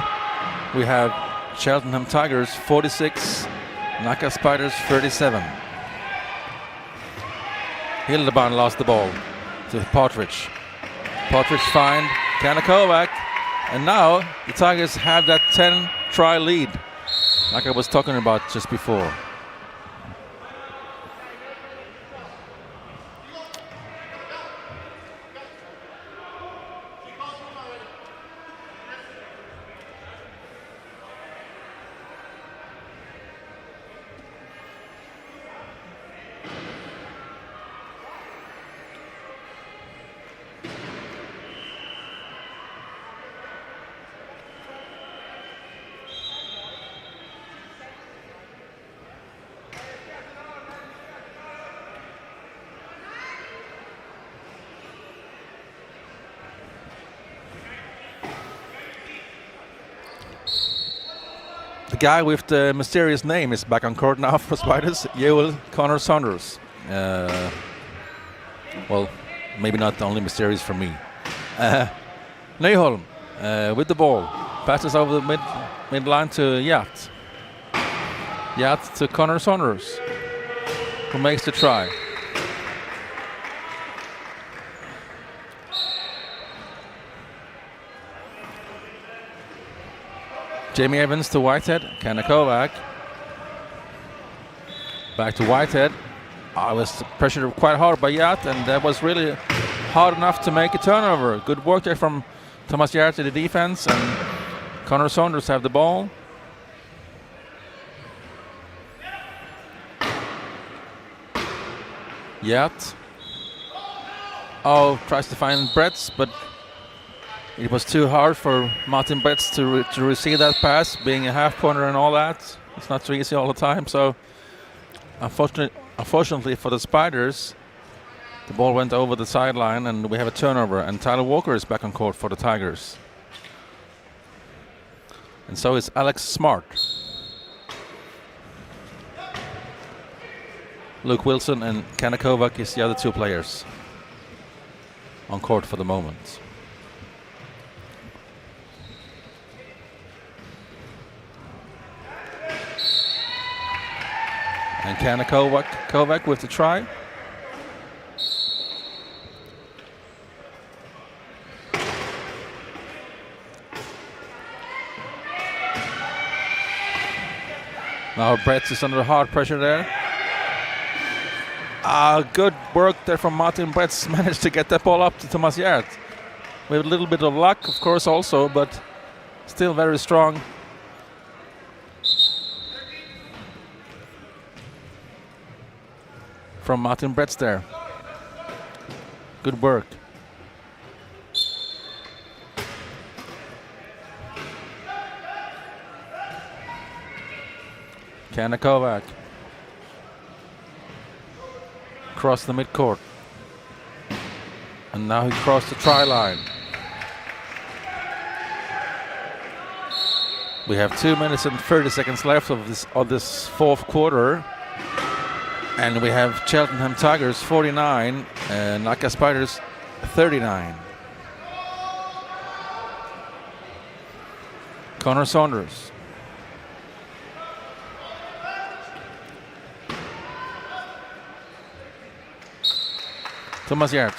we have Cheltenham Tigers 46, Nacka Spiders 37. Hildebrand lost the ball to Partridge. Partridge find Kanakovac. And now the Tigers have that 10-try lead, like I was talking about just before. The guy with the mysterious name is back on court now for Spiders, Connor Saunders. Well, maybe not only mysterious for me. Nyholm with the ball. Passes over the midline to Yat. Yat to Connor Saunders, who makes the try. Jamie Evans to Whitehead. Kanakovac. Back to Whitehead. I was pressured quite hard by Yat, and that was really hard enough to make a turnover. Good work there from Thomas Yat to the defense, and Connor Saunders have the ball. Yat. Oh, tries to find Bretts, but it was too hard for Martin Bretts to receive that pass, being a half-pointer and all that. It's not so easy all the time, so unfortunately for the Spiders, the ball went over the sideline and we have a turnover, and Tyler Walker is back on court for the Tigers. And so is Alex Smart. Luke Wilson and Kanakovac is the other two players on court for the moment. And Kanakovac with the try. Now Brett is under hard pressure there. Good work there from Martin Bretts. Managed to get that ball up to Thomas Yard. With a little bit of luck, of course, also, but still very strong. From Martin Bretts there. Good work. Kanakovac. Across the midcourt. And now he crossed the try line. We have 2 minutes and 30 seconds left of this fourth quarter. And we have Cheltenham Tigers 49 and Nacka Spiders 39. Connor Saunders. Thomas Yard.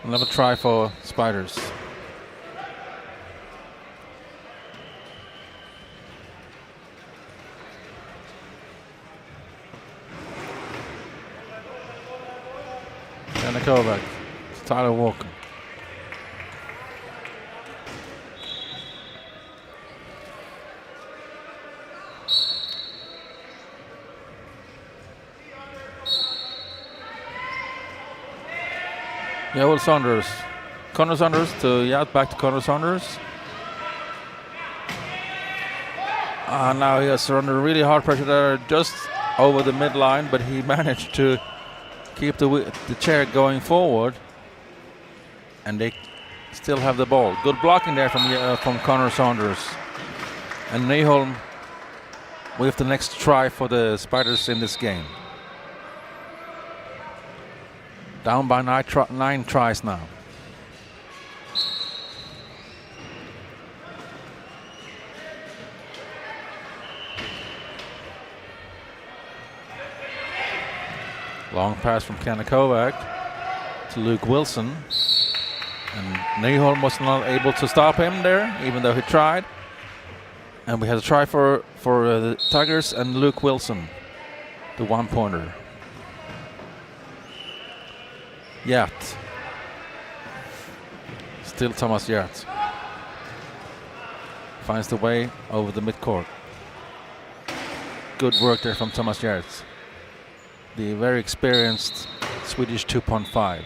Another try for Spiders. Kanakovac. Tyler Walker. Joel Saunders. Connor Saunders to Yad, back to Connor Saunders. Now he has under really hard pressure there, just over the midline, but he managed to keep the chair going forward, and they still have the ball. Good blocking there from Connor Saunders. And Nyholm with the next try for the Spiders in this game. Down by 9 tries now. Long pass from Kanakovac to Luke Wilson. And Nyholm was not able to stop him there, even though he tried. And we had a try for the Tigers and Luke Wilson, the one-pointer. Yat. Still Thomas Yat. Finds the way over the midcourt. Good work there from Thomas Yat, the very experienced Swedish 2.5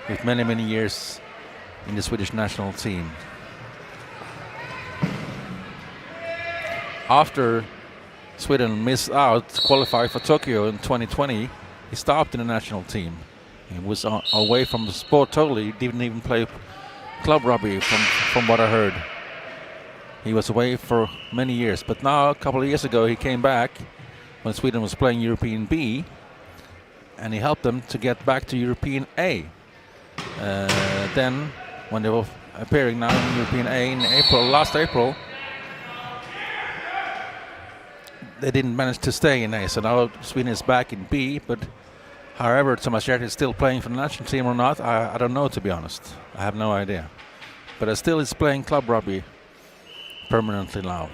with many years in the Swedish national team. After Sweden missed out to qualify for Tokyo in 2020, he stopped in the national team. He was away from the sport totally. He didn't even play club rugby from what I heard. He was away for many years, but now a couple of years ago he came back when Sweden was playing European B, and he helped them to get back to European A. Then, when they were appearing now in European A in last April, they didn't manage to stay in A, so now Sweden is back in B, but however Thomas Hjert is still playing for the national team or not, I don't know, to be honest. I have no idea. But still is playing club rugby permanently now,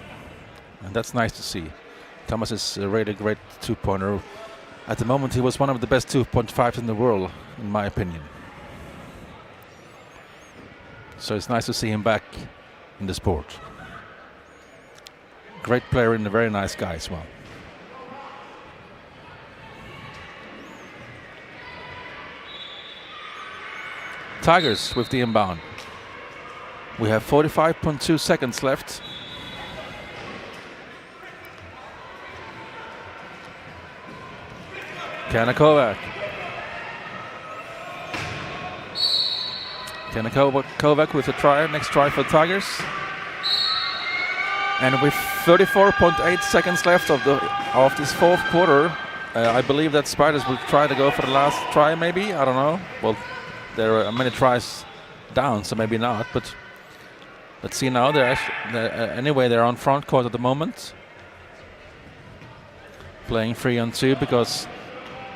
and that's nice to see. Thomas is a really great two-pointer. At the moment he was one of the best 2.5s in the world, in my opinion. So it's nice to see him back in the sport. Great player and a very nice guy as well. Tigers with the inbound. We have 45.2 seconds left. Kovac. Kovac with a try, next try for Tigers. And with 34.8 seconds left of this fourth quarter, I believe that Spiders will try to go for the last try, maybe. I don't know. Well, there are many tries down, so maybe not. But let's see now. Anyway, they're on front court at the moment, playing 3-on-2 because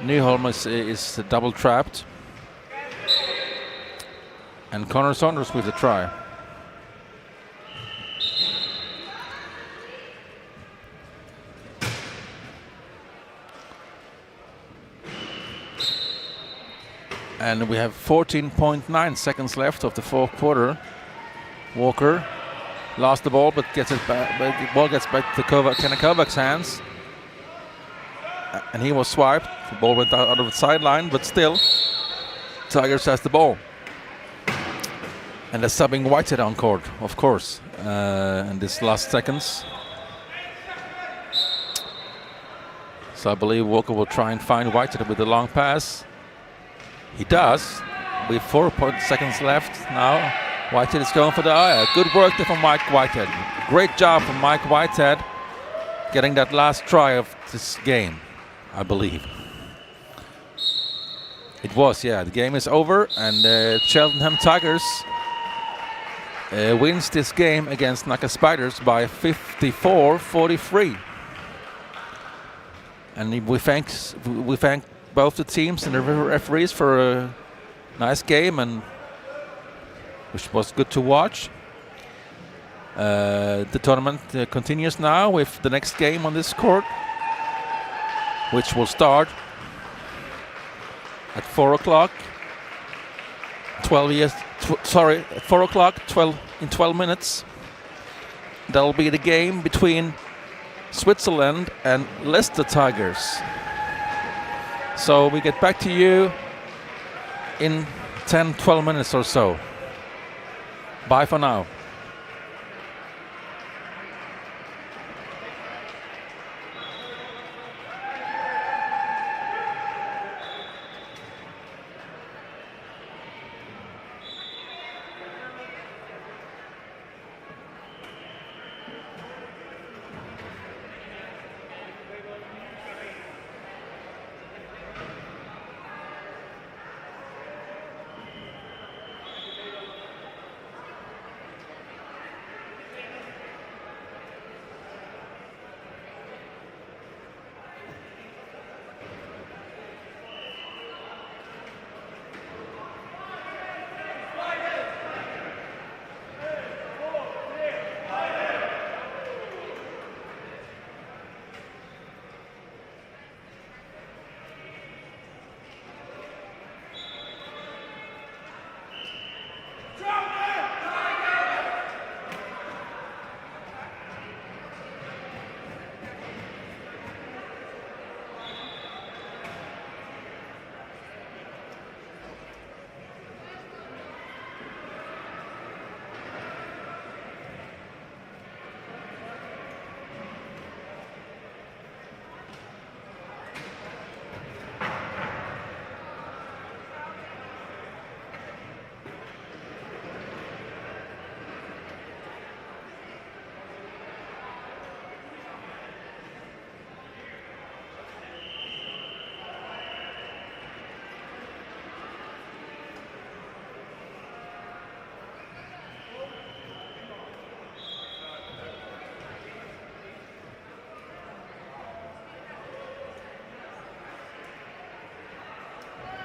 Nyholm is double trapped. And Connor Saunders with the try. And we have 14.9 seconds left of the fourth quarter. Walker lost the ball, but gets it back. But the ball gets back to Kovac's hands, and he was swiped. The ball went out of the sideline, but still, Tigers has the ball. And they're subbing Whitehead on court, of course, in this last seconds. So I believe Walker will try and find Whitehead with a long pass. He does. With 4 seconds left now. Whitehead is going for the eye. Good work there from Mike Whitehead. Great job from Mike Whitehead getting that last try of this game, I believe. It was, yeah. The game is over, and Cheltenham Tigers wins this game against Nacka Spiders by 54-43. And we thank both the teams and the referees for a nice game, and which was good to watch. The tournament continues now with the next game on this court, which will start at 4 o'clock. 4 o'clock, 12 minutes. That'll be the game between Switzerland and Leicester Tigers. So we get back to you in 10-12 minutes or so. Bye for now.